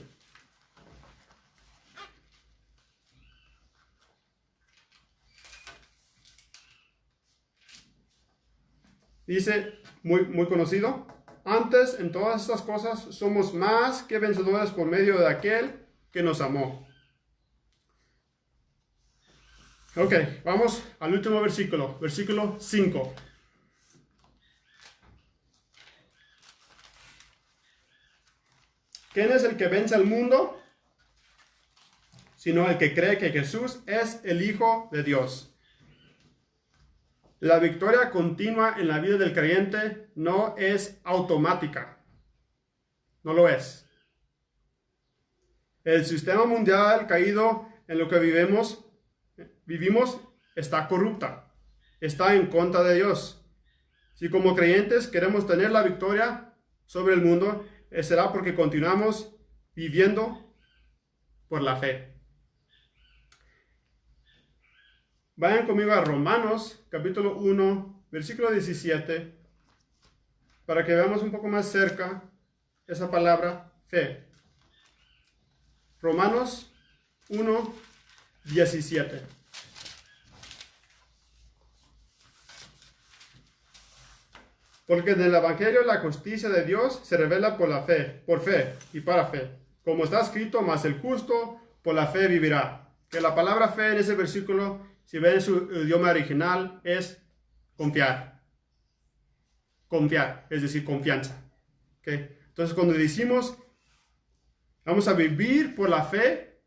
Dice, muy conocido: antes, en todas estas cosas, somos más que vencedores por medio de aquel que nos amó. Ok, vamos al último versículo, versículo 5. ¿Quién es el que vence al mundo? Sino el que cree que Jesús es el Hijo de Dios. La victoria continua en la vida del creyente no es automática. No lo es. El sistema mundial caído en lo que vivimos está corrupta. Está en contra de Dios. Si como creyentes queremos tener la victoria sobre el mundo, será porque continuamos viviendo por la fe. Vayan conmigo a Romanos, capítulo 1, versículo 17, para que veamos un poco más cerca esa palabra fe. Romanos 1, 17. Porque en el Evangelio la justicia de Dios se revela por fe y para fe. Como está escrito, mas el justo por la fe vivirá. Que la palabra fe en ese versículo, si ven en su idioma original, es confiar. Confiar, es decir, confianza. ¿Okay? Entonces, cuando decimos, vamos a vivir por la fe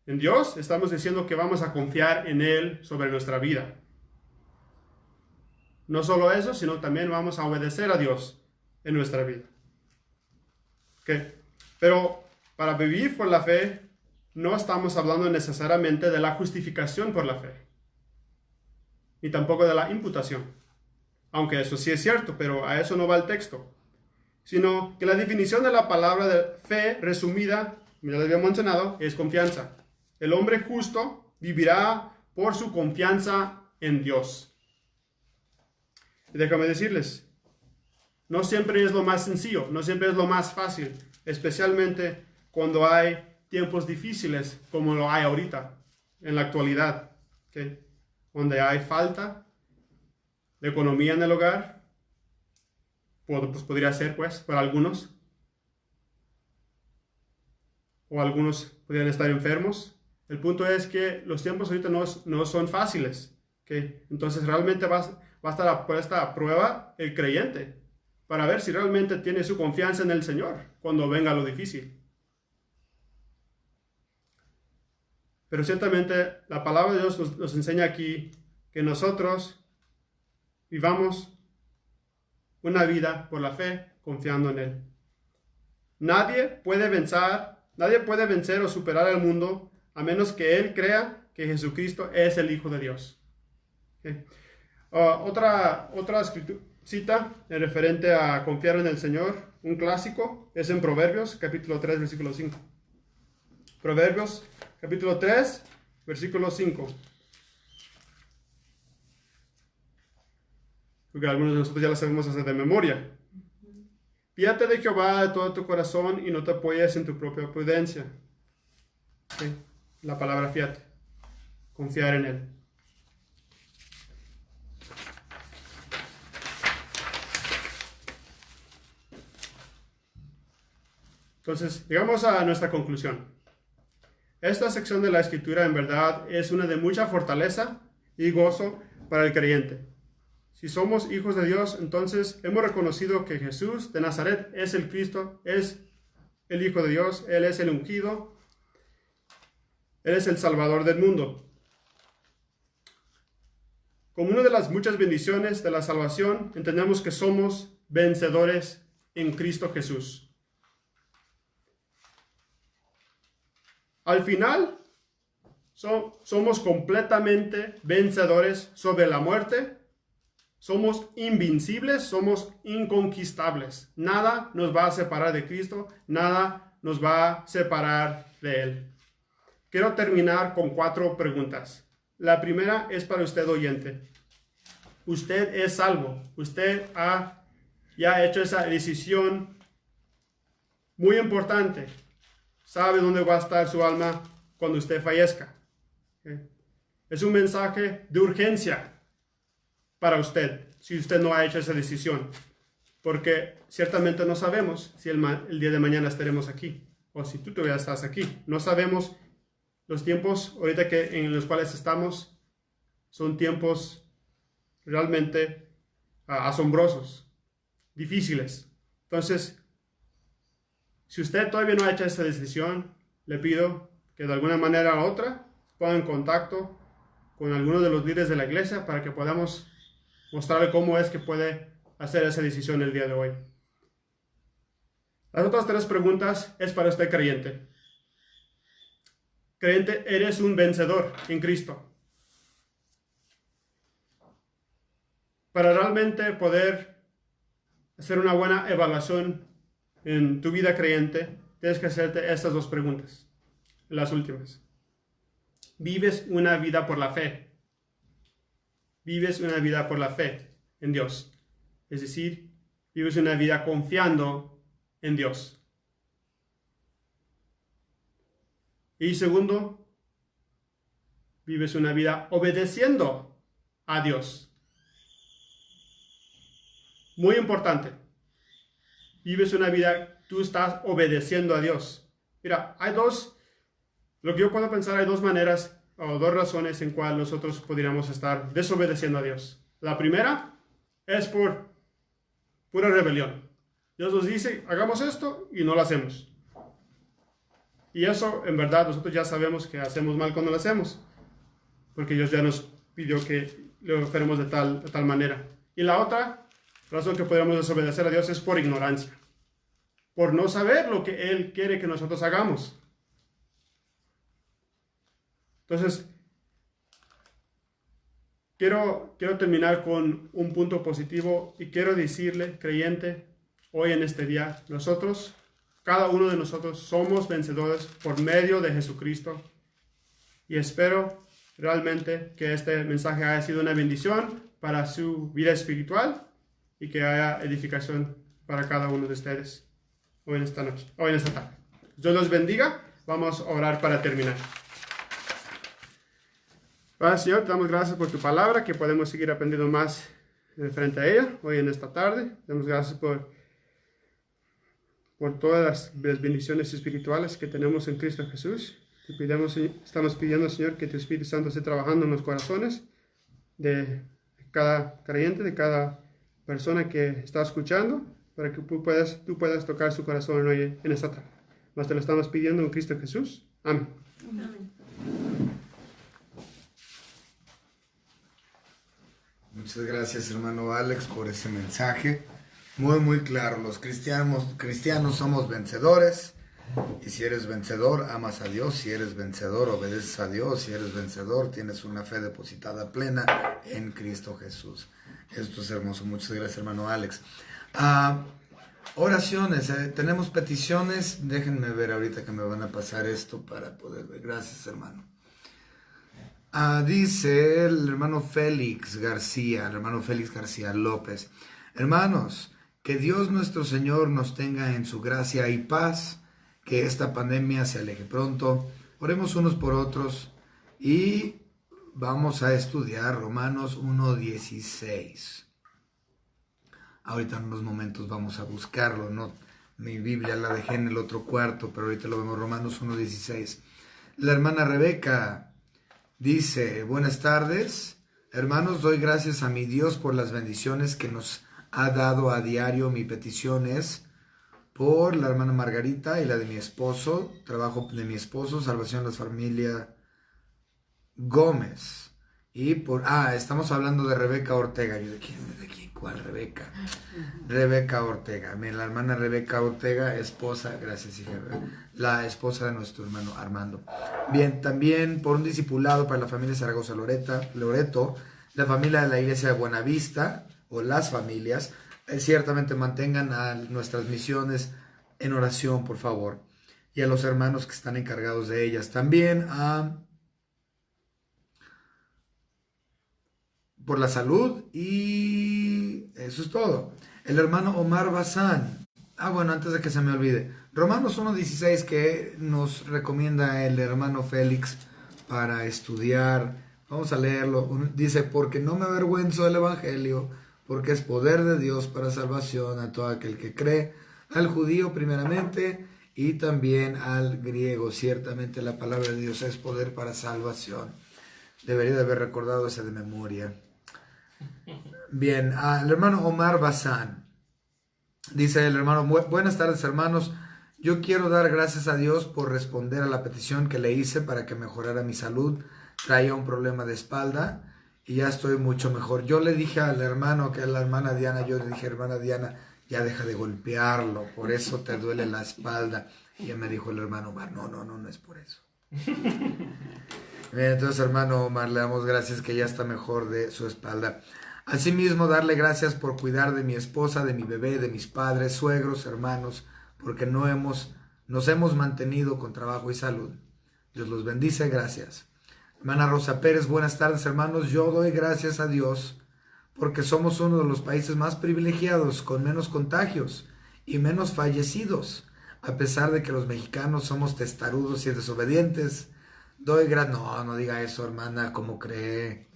en Dios, estamos diciendo que vamos a confiar en Él sobre nuestra vida. No solo eso, sino también vamos a obedecer a Dios en nuestra vida. ¿Okay? Pero Para vivir por la fe, no estamos hablando necesariamente de la justificación por la fe, ni tampoco de la imputación, aunque eso sí es cierto, pero a eso no va el texto, sino que la definición de la palabra de fe resumida, ya lo había mencionado, es confianza. El hombre justo vivirá por su confianza en Dios. Y déjame decirles, no siempre es lo más sencillo, no siempre es lo más fácil, especialmente cuando hay tiempos difíciles como lo hay ahorita, en la actualidad, ¿okay? Donde hay falta de economía en el hogar, pues podría ser pues para algunos, o algunos podrían estar enfermos. El punto es que los tiempos ahorita no son fáciles, ¿okay? Entonces realmente va a estar puesta a prueba el creyente para ver si realmente tiene su confianza en el Señor cuando venga lo difícil. Pero ciertamente la palabra de Dios nos enseña aquí que nosotros vivamos una vida por la fe confiando en Él. Nadie puede vencer o superar al mundo a menos que Él crea que Jesucristo es el Hijo de Dios. ¿Okay? Otra cita referente a confiar en el Señor, un clásico, es en Proverbios, capítulo 3, versículo 5. Proverbios, capítulo 3, versículo 5. Porque algunos de nosotros ya lo sabemos hacer de memoria. Fíate de Jehová de todo tu corazón y no te apoyes en tu propia prudencia. ¿Sí? La palabra fíate. Confiar en Él. Entonces, llegamos a nuestra conclusión. Esta sección de la Escritura en verdad es una de mucha fortaleza y gozo para el creyente. Si somos hijos de Dios, entonces hemos reconocido que Jesús de Nazaret es el Cristo, es el Hijo de Dios, Él es el ungido, Él es el Salvador del mundo. Como una de las muchas bendiciones de la salvación, entendemos que somos vencedores en Cristo Jesús. Al final, somos completamente vencedores sobre la muerte. Somos invencibles, somos inconquistables. Nada nos va a separar de Cristo, nada nos va a separar de Él. Quiero terminar con 4 preguntas. La primera es para usted, oyente. Usted es salvo. Usted ya ha hecho esa decisión muy importante. Sabe dónde va a estar su alma cuando usted fallezca. ¿Okay? Es un mensaje de urgencia para usted, si usted no ha hecho esa decisión, porque ciertamente no sabemos si el día de mañana estaremos aquí, o si tú todavía estás aquí. No sabemos los tiempos ahorita en los cuales estamos, son tiempos realmente asombrosos, difíciles. Entonces, si usted todavía no ha hecho esa decisión, le pido que de alguna manera u otra ponga en contacto con alguno de los líderes de la iglesia para que podamos mostrarle cómo es que puede hacer esa decisión el día de hoy. Las otras 3 preguntas es para usted, creyente. Creyente, eres un vencedor en Cristo. Para realmente poder hacer una buena evaluación en tu vida creyente, tienes que hacerte estas 2 preguntas, las últimas. ¿Vives una vida por la fe? Vives una vida por la fe en Dios. Es decir, vives una vida confiando en Dios. Y segundo, vives una vida obedeciendo a Dios. Muy importante. Vives una vida, tú estás obedeciendo a Dios. Mira, lo que yo puedo pensar, hay 2 maneras o 2 razones en cuales nosotros podríamos estar desobedeciendo a Dios. La primera es por pura rebelión. Dios nos dice, hagamos esto y no lo hacemos. Y eso, en verdad, nosotros ya sabemos que hacemos mal cuando lo hacemos, porque Dios ya nos pidió que lo hagamos de tal manera. Y la otra razón que podríamos desobedecer a Dios es por ignorancia. por no saber lo que Él quiere que nosotros hagamos. Entonces, quiero terminar con un punto positivo y quiero decirle, creyente, hoy en este día, nosotros, cada uno de nosotros somos vencedores por medio de Jesucristo. Y espero realmente que este mensaje haya sido una bendición para su vida espiritual y que haya edificación para cada uno de ustedes hoy en esta noche, hoy en esta tarde. Dios los bendiga. Vamos a orar para terminar. Padre, Señor, te damos gracias por tu palabra, que podemos seguir aprendiendo más frente a ella hoy en esta tarde. Te damos gracias por todas las bendiciones espirituales que tenemos en Cristo Jesús. Estamos pidiendo, Señor, que tu Espíritu Santo esté trabajando en los corazones de cada creyente, de cada persona que está escuchando, para que tú puedas tocar su corazón hoy en esta tarde. Más te lo estamos pidiendo en Cristo Jesús. Amén. Amén. Muchas gracias, hermano Alex, por ese mensaje. Muy claro. Los cristianos somos vencedores. Y si eres vencedor, amas a Dios. Si eres vencedor, obedeces a Dios. Si eres vencedor, tienes una fe depositada plena en Cristo Jesús. Esto es hermoso. Muchas gracias, hermano Alex. Oraciones. Tenemos peticiones. Déjenme ver ahorita que me van a pasar esto para poder ver. Gracias, hermano. Dice el hermano Félix García López. Hermanos, que Dios nuestro Señor nos tenga en su gracia y paz, que esta pandemia se aleje pronto. Oremos unos por otros y vamos a estudiar Romanos 1:16. Ahorita en unos momentos vamos a buscarlo, ¿no? Mi Biblia la dejé en el otro cuarto, pero ahorita lo vemos, Romanos 1:16. La hermana Rebeca dice, buenas tardes, hermanos, doy gracias a mi Dios por las bendiciones que nos ha dado a diario. Mi petición es por la hermana Margarita y la de mi esposo, trabajo de mi esposo, salvación de la familia Gómez. Y estamos hablando de Rebeca Ortega. Yo de quién, ¿cuál Rebeca? Rebeca Ortega. La hermana Rebeca Ortega, esposa, gracias hija, la esposa de nuestro hermano Armando. Bien, también por un discipulado para la familia Zaragoza Loreto, la familia de la iglesia de Buenavista, o las familias, ciertamente mantengan a nuestras misiones en oración, por favor. Y a los hermanos que están encargados de ellas. También por la salud, y eso es todo. El hermano Omar Bazán. Bueno, antes de que se me olvide, Romanos 1:16 que nos recomienda el hermano Félix para estudiar. Vamos a leerlo. Dice, porque no me avergüenzo del evangelio, porque es poder de Dios para salvación a todo aquel que cree, al judío primeramente y también al griego. Ciertamente la palabra de Dios es poder para salvación. Debería de haber recordado ese de memoria. Bien, el hermano Omar Bazán. Dice el hermano, buenas tardes hermanos, yo quiero dar gracias a Dios por responder a la petición que le hice para que mejorara mi salud. Traía un problema de espalda y ya estoy mucho mejor. Yo le dije al hermano, que es la hermana Diana, hermana Diana, ya deja de golpearlo, por eso te duele la espalda. Y ya me dijo el hermano Omar, no es por eso. Bien, entonces hermano Omar, le damos gracias que ya está mejor de su espalda. Asimismo, darle gracias por cuidar de mi esposa, de mi bebé, de mis padres, suegros, hermanos, porque nos hemos mantenido con trabajo y salud. Dios los bendice, gracias. Hermana Rosa Pérez, buenas tardes hermanos, yo doy gracias a Dios porque somos uno de los países más privilegiados, con menos contagios y menos fallecidos, a pesar de que los mexicanos somos testarudos y desobedientes. Doy gracias, no diga eso hermana, ¿cómo cree?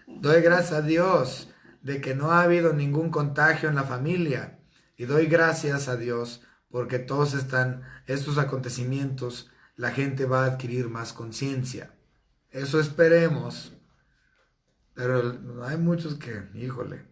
Doy gracias a Dios de que no ha habido ningún contagio en la familia, y doy gracias a Dios porque todos estos acontecimientos, la gente va a adquirir más conciencia. Eso esperemos, pero hay muchos que, híjole.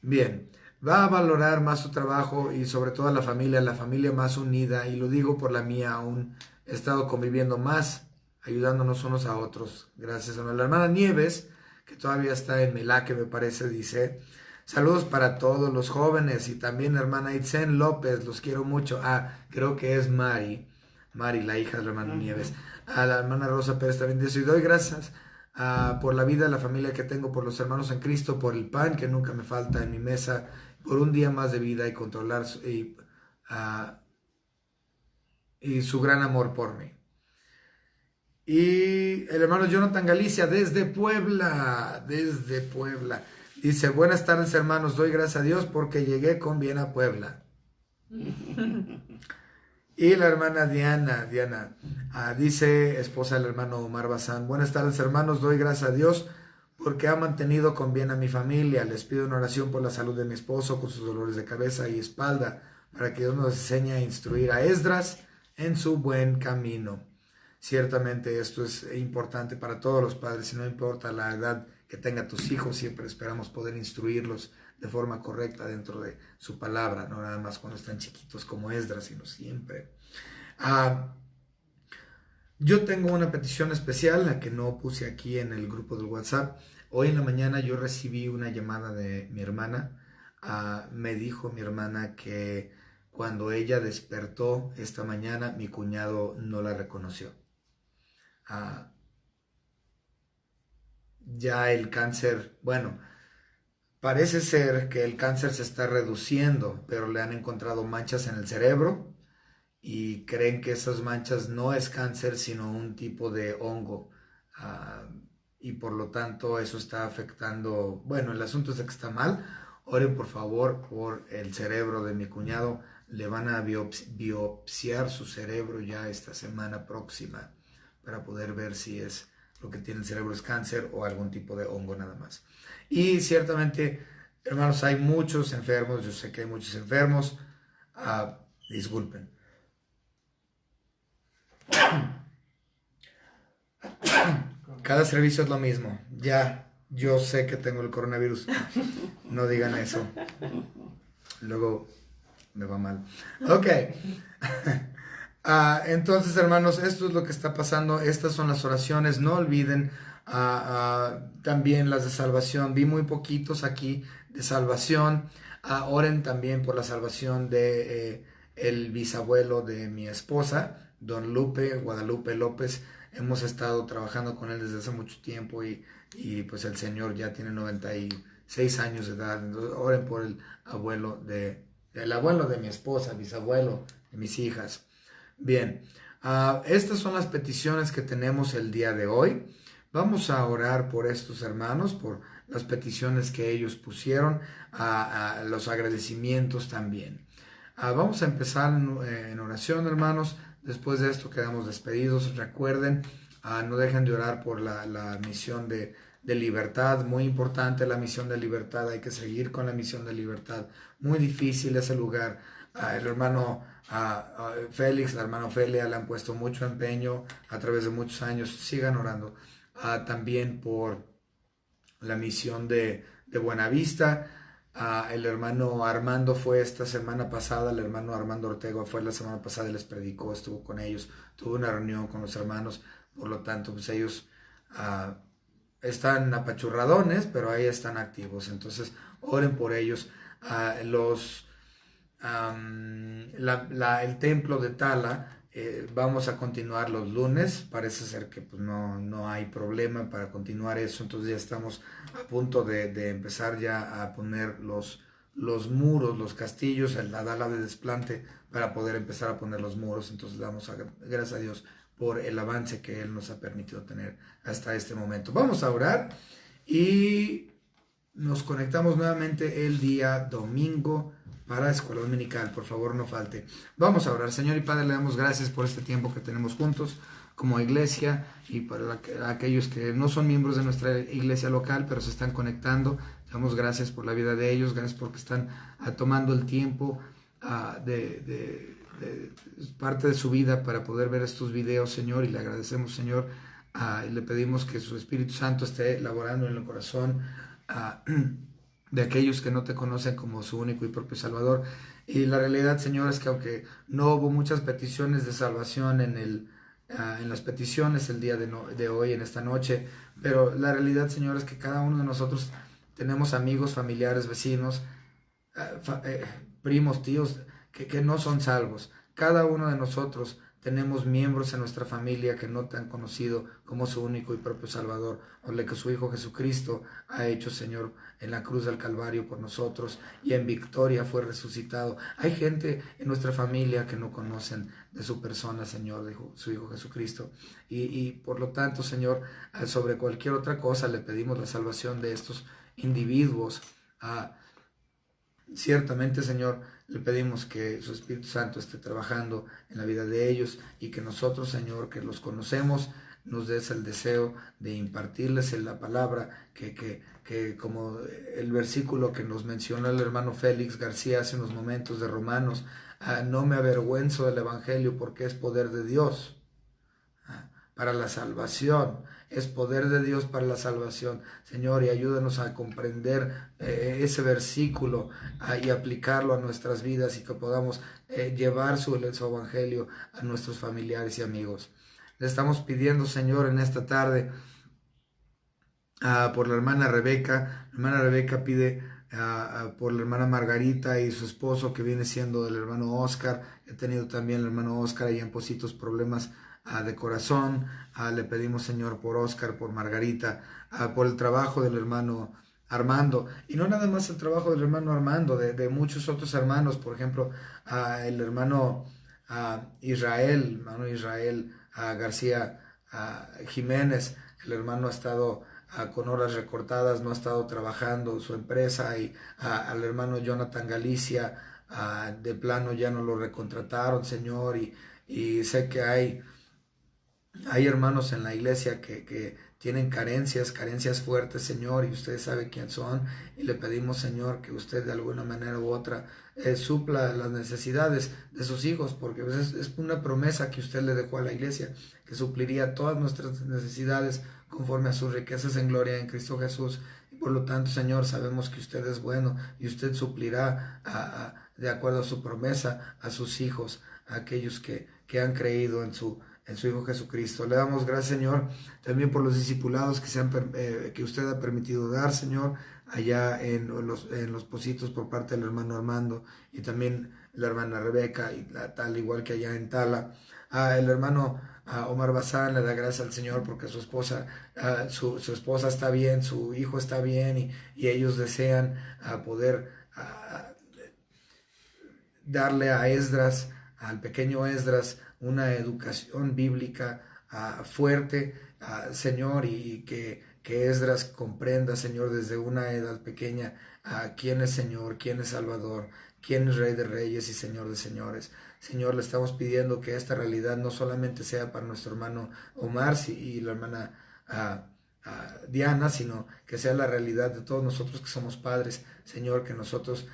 Bien, va a valorar más su trabajo y sobre todo la familia más unida, y lo digo por la mía, aún he estado conviviendo más, ayudándonos unos a otros. Gracias a la hermana Nieves, que todavía está en Melaque, me parece, dice, Saludos para todos los jóvenes y también hermana Itzen López, los quiero mucho. Creo que es Mari, la hija del hermano Nieves. A la hermana Rosa Pérez también dice, y doy gracias por la vida, la familia que tengo, por los hermanos en Cristo, por el pan que nunca me falta en mi mesa, por un día más de vida y controlar y su gran amor por mí. Y el hermano Jonathan Galicia desde Puebla, dice, buenas tardes hermanos, doy gracias a Dios porque llegué con bien a Puebla. Y la hermana Diana, dice, esposa del hermano Omar Bazán, buenas tardes hermanos, doy gracias a Dios porque ha mantenido con bien a mi familia. Les pido una oración por la salud de mi esposo con sus dolores de cabeza y espalda, para que Dios nos enseñe a instruir a Esdras en su buen camino. Ciertamente esto es importante para todos los padres, y no importa la edad que tengan tus hijos, siempre esperamos poder instruirlos de forma correcta dentro de su palabra, no nada más cuando están chiquitos como Esdras, sino siempre. Yo tengo una petición especial, la que no puse aquí en el grupo del WhatsApp. Hoy en la mañana yo recibí una llamada de mi hermana. Me dijo mi hermana que cuando ella despertó esta mañana, mi cuñado no la reconoció. Ya el cáncer, bueno, parece ser que el cáncer se está reduciendo, pero le han encontrado manchas en el cerebro y creen que esas manchas no es cáncer, sino un tipo de hongo. Y por lo tanto eso está afectando, bueno, el asunto es de que está mal. Oren por favor por el cerebro de mi cuñado. Le van a biopsiar su cerebro ya esta semana próxima para poder ver si es lo que tiene el cerebro es cáncer o algún tipo de hongo nada más. Y ciertamente, hermanos, hay muchos enfermos, yo sé que hay muchos enfermos. Disculpen. Cada servicio es lo mismo. Ya, yo sé que tengo el coronavirus. No digan eso. Luego me va mal. Ok. Entonces, hermanos, esto es lo que está pasando. Estas son las oraciones. No olviden también las de salvación. Vi muy poquitos aquí de salvación. Oren también por la salvación de el bisabuelo de mi esposa, don Guadalupe López. Hemos estado trabajando con él desde hace mucho tiempo y pues el señor ya tiene 96 años de edad. Entonces, oren por el abuelo de mi esposa, bisabuelo de mis hijas. Bien, estas son las peticiones que tenemos el día de hoy. Vamos a orar por estos hermanos, por las peticiones que ellos pusieron, los agradecimientos también. Vamos a empezar en oración, hermanos. Después de esto quedamos despedidos. Recuerden, no dejen de orar por la misión de libertad. Muy importante la misión de libertad. Hay que seguir con la misión de libertad. Muy difícil ese lugar. El hermano Félix, la hermana Ofelia le han puesto mucho empeño a través de muchos años. Sigan orando. También por la misión de Buenavista. El hermano Armando fue esta semana pasada, el hermano Armando Ortega fue la semana pasada y les predicó, estuvo con ellos, tuvo una reunión con los hermanos, por lo tanto pues ellos están apachurradones, pero ahí están activos, entonces oren por ellos. El templo de Tala, vamos a continuar los lunes, parece ser que pues, no hay problema para continuar eso, entonces ya estamos a punto de empezar ya a poner los muros, los castillos, la dala de desplante para poder empezar a poner los muros, entonces damos gracias a Dios por el avance que Él nos ha permitido tener hasta este momento. Vamos a orar y nos conectamos nuevamente el día domingo para la escuela dominical, por favor no falte. Vamos a orar. Señor y Padre, le damos gracias por este tiempo que tenemos juntos como iglesia y para aquellos que no son miembros de nuestra iglesia local, pero se están conectando. Damos gracias por la vida de ellos, gracias porque están tomando el tiempo de parte de su vida para poder ver estos videos, Señor, y le agradecemos, Señor, y le pedimos que su Espíritu Santo esté laborando en el corazón de aquellos que no te conocen como su único y propio Salvador. Y la realidad, Señor, es que aunque no hubo muchas peticiones de salvación en las peticiones el día de hoy, en esta noche, pero la realidad, Señor, es que cada uno de nosotros tenemos amigos, familiares, vecinos, primos, tíos, que no son salvos. Cada uno de nosotros tenemos miembros en nuestra familia que no te han conocido como su único y propio Salvador, o lo que su Hijo Jesucristo ha hecho, Señor, en la cruz del Calvario por nosotros, y en victoria fue resucitado. Hay gente en nuestra familia que no conocen de su persona, Señor, de su Hijo Jesucristo, y por lo tanto, Señor, sobre cualquier otra cosa le pedimos la salvación de estos individuos. Ciertamente, Señor, le pedimos que su Espíritu Santo esté trabajando en la vida de ellos, y que nosotros, Señor, que los conocemos, nos des el deseo de impartirles en la palabra, que como el versículo que nos mencionó el hermano Félix García hace unos momentos de Romanos, no me avergüenzo del Evangelio porque es poder de Dios para la salvación, es poder de Dios para la salvación, Señor, y ayúdanos a comprender ese versículo y aplicarlo a nuestras vidas, y que podamos llevar su evangelio a nuestros familiares y amigos. Le estamos pidiendo, Señor, en esta tarde por la hermana Rebeca. La hermana Rebeca pide por la hermana Margarita y su esposo, que viene siendo el hermano Oscar. He tenido también el hermano Oscar y en Positos problemas de corazón. Le pedimos, Señor, por Oscar, por Margarita, por el trabajo del hermano Armando, y no nada más el trabajo del hermano Armando, de muchos otros hermanos. Por ejemplo, el hermano Israel García Jiménez. El hermano ha estado con horas recortadas, no ha estado trabajando su empresa, y al hermano Jonathan Galicia de plano ya no lo recontrataron, Señor, y sé que hay hermanos en la iglesia que tienen carencias fuertes, Señor, y usted sabe quién son, y le pedimos, Señor, que usted de alguna manera u otra supla las necesidades de sus hijos, porque es una promesa que usted le dejó a la iglesia, que supliría todas nuestras necesidades conforme a sus riquezas en gloria en Cristo Jesús. Y por lo tanto, Señor, sabemos que usted es bueno, y usted suplirá de acuerdo a su promesa a sus hijos, a aquellos que han creído en su Hijo Jesucristo. Le damos gracias, Señor, también por los discipulados que usted ha permitido dar, Señor, allá en los Positos por parte del hermano Armando, y también la hermana Rebeca, y tal igual que allá en Tala. El hermano Omar Bazán le da gracias al Señor porque su esposa está bien, su hijo está bien, y ellos desean poder darle a Esdras, al pequeño Esdras, una educación bíblica fuerte, Señor, y que Esdras comprenda, Señor, desde una edad pequeña quién es Señor, quién es Salvador, quién es Rey de Reyes y Señor de Señores. Señor, le estamos pidiendo que esta realidad no solamente sea para nuestro hermano Omar y la hermana Diana, sino que sea la realidad de todos nosotros que somos padres, Señor, que nosotros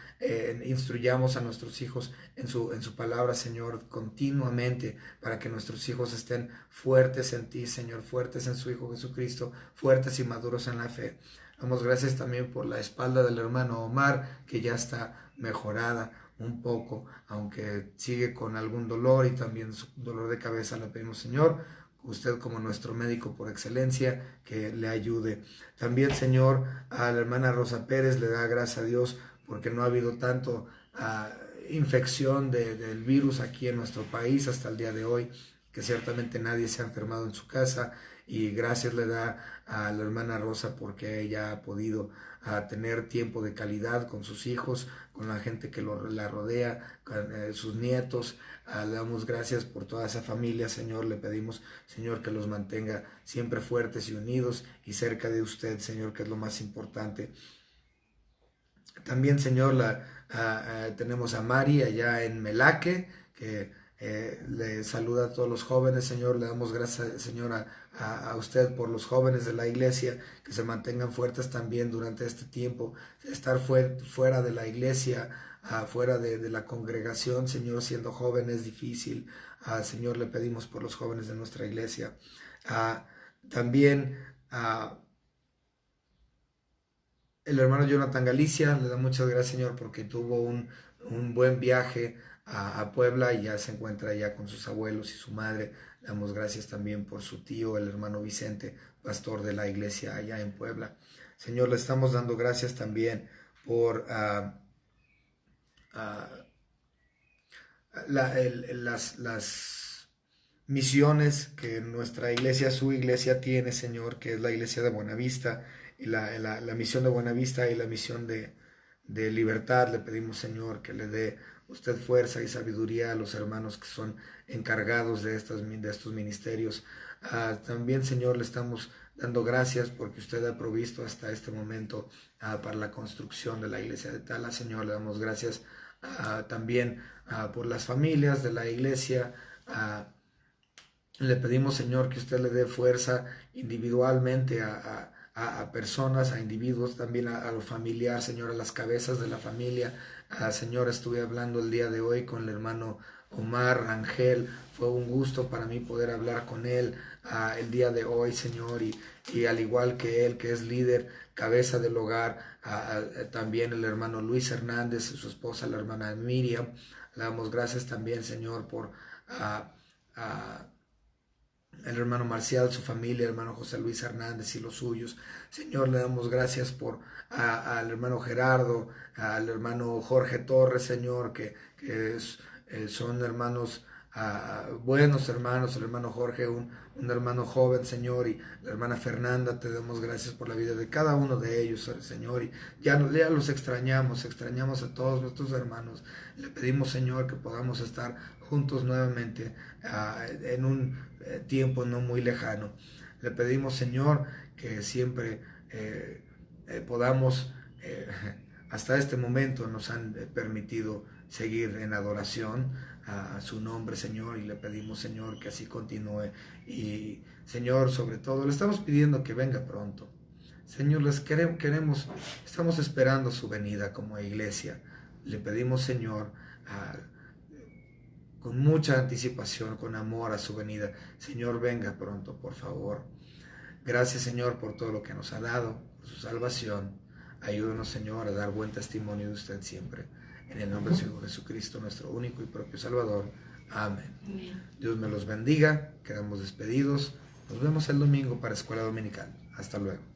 instruyamos a nuestros hijos en su palabra, Señor, continuamente, para que nuestros hijos estén fuertes en ti, Señor, fuertes en su Hijo Jesucristo, fuertes y maduros en la fe. Damos gracias también por la espalda del hermano Omar, que ya está mejorada un poco, aunque sigue con algún dolor, y también su dolor de cabeza. Le pedimos, Señor, usted como nuestro médico por excelencia, que le ayude. También, Señor, a la hermana Rosa Pérez le da gracias a Dios porque no ha habido tanto infección del virus aquí en nuestro país hasta el día de hoy, que ciertamente nadie se ha enfermado en su casa, y gracias le da a la hermana Rosa porque ella ha podido tener tiempo de calidad con sus hijos, con la gente que la rodea, con sus nietos. Le damos gracias por toda esa familia, Señor. Le pedimos, Señor, que los mantenga siempre fuertes y unidos y cerca de usted, Señor, que es lo más importante. También, Señor, tenemos a Mari allá en Melaque, que le saluda a todos los jóvenes, Señor. Le damos gracias, Señor, a usted por los jóvenes de la iglesia, que se mantengan fuertes también durante este tiempo. Estar fuera de la iglesia, fuera de la congregación, Señor, siendo joven es difícil. Señor, le pedimos por los jóvenes de nuestra iglesia. También el hermano Jonathan Galicia le da muchas gracias, Señor, porque tuvo un buen viaje a Puebla y ya se encuentra allá con sus abuelos y su madre. Le damos gracias también por su tío, el hermano Vicente, pastor de la iglesia allá en Puebla. Señor, le estamos dando gracias también por las misiones que nuestra iglesia, su iglesia tiene, Señor, que es la iglesia de Buenavista, y la misión de Buenavista y la misión de libertad. Le pedimos, Señor, que le dé usted fuerza y sabiduría a los hermanos que son encargados de estos ministerios. También, Señor, le estamos dando gracias porque usted ha provisto hasta este momento para la construcción de la iglesia de Tala. Señor, le damos gracias también por las familias de la iglesia. Le pedimos, Señor, que usted le dé fuerza individualmente a personas, a individuos, también a lo familiar, Señor, a las cabezas de la familia. Señor, estuve hablando el día de hoy con el hermano Omar Rangel. Fue un gusto para mí poder hablar con él el día de hoy, Señor, y al igual que él, que es líder, cabeza del hogar, también el hermano Luis Hernández y su esposa, la hermana Miriam. Le damos gracias también, Señor, por el hermano Marcial, su familia, el hermano José Luis Hernández y los suyos. Señor, le damos gracias por al hermano Gerardo, al hermano Jorge Torres, Señor, que son hermanos, buenos hermanos. El hermano Jorge, un hermano joven, Señor, y la hermana Fernanda. Te damos gracias por la vida de cada uno de ellos, Señor, y ya los extrañamos a todos nuestros hermanos. Le pedimos, Señor, que podamos estar juntos nuevamente en un tiempo no muy lejano. Le pedimos, Señor, que siempre podamos, hasta este momento nos han permitido seguir en adoración a su nombre, Señor, y le pedimos, Señor, que así continúe. Y, Señor, sobre todo, le estamos pidiendo que venga pronto. Señor, estamos esperando su venida como iglesia. Le pedimos, Señor, con mucha anticipación, con amor a su venida. Señor, venga pronto, por favor. Gracias, Señor, por todo lo que nos ha dado, por su salvación. Ayúdanos, Señor, a dar buen testimonio de usted siempre. En el nombre del Señor Jesucristo, nuestro único y propio Salvador. Amén. Dios me los bendiga. Quedamos despedidos. Nos vemos el domingo para Escuela Dominical. Hasta luego.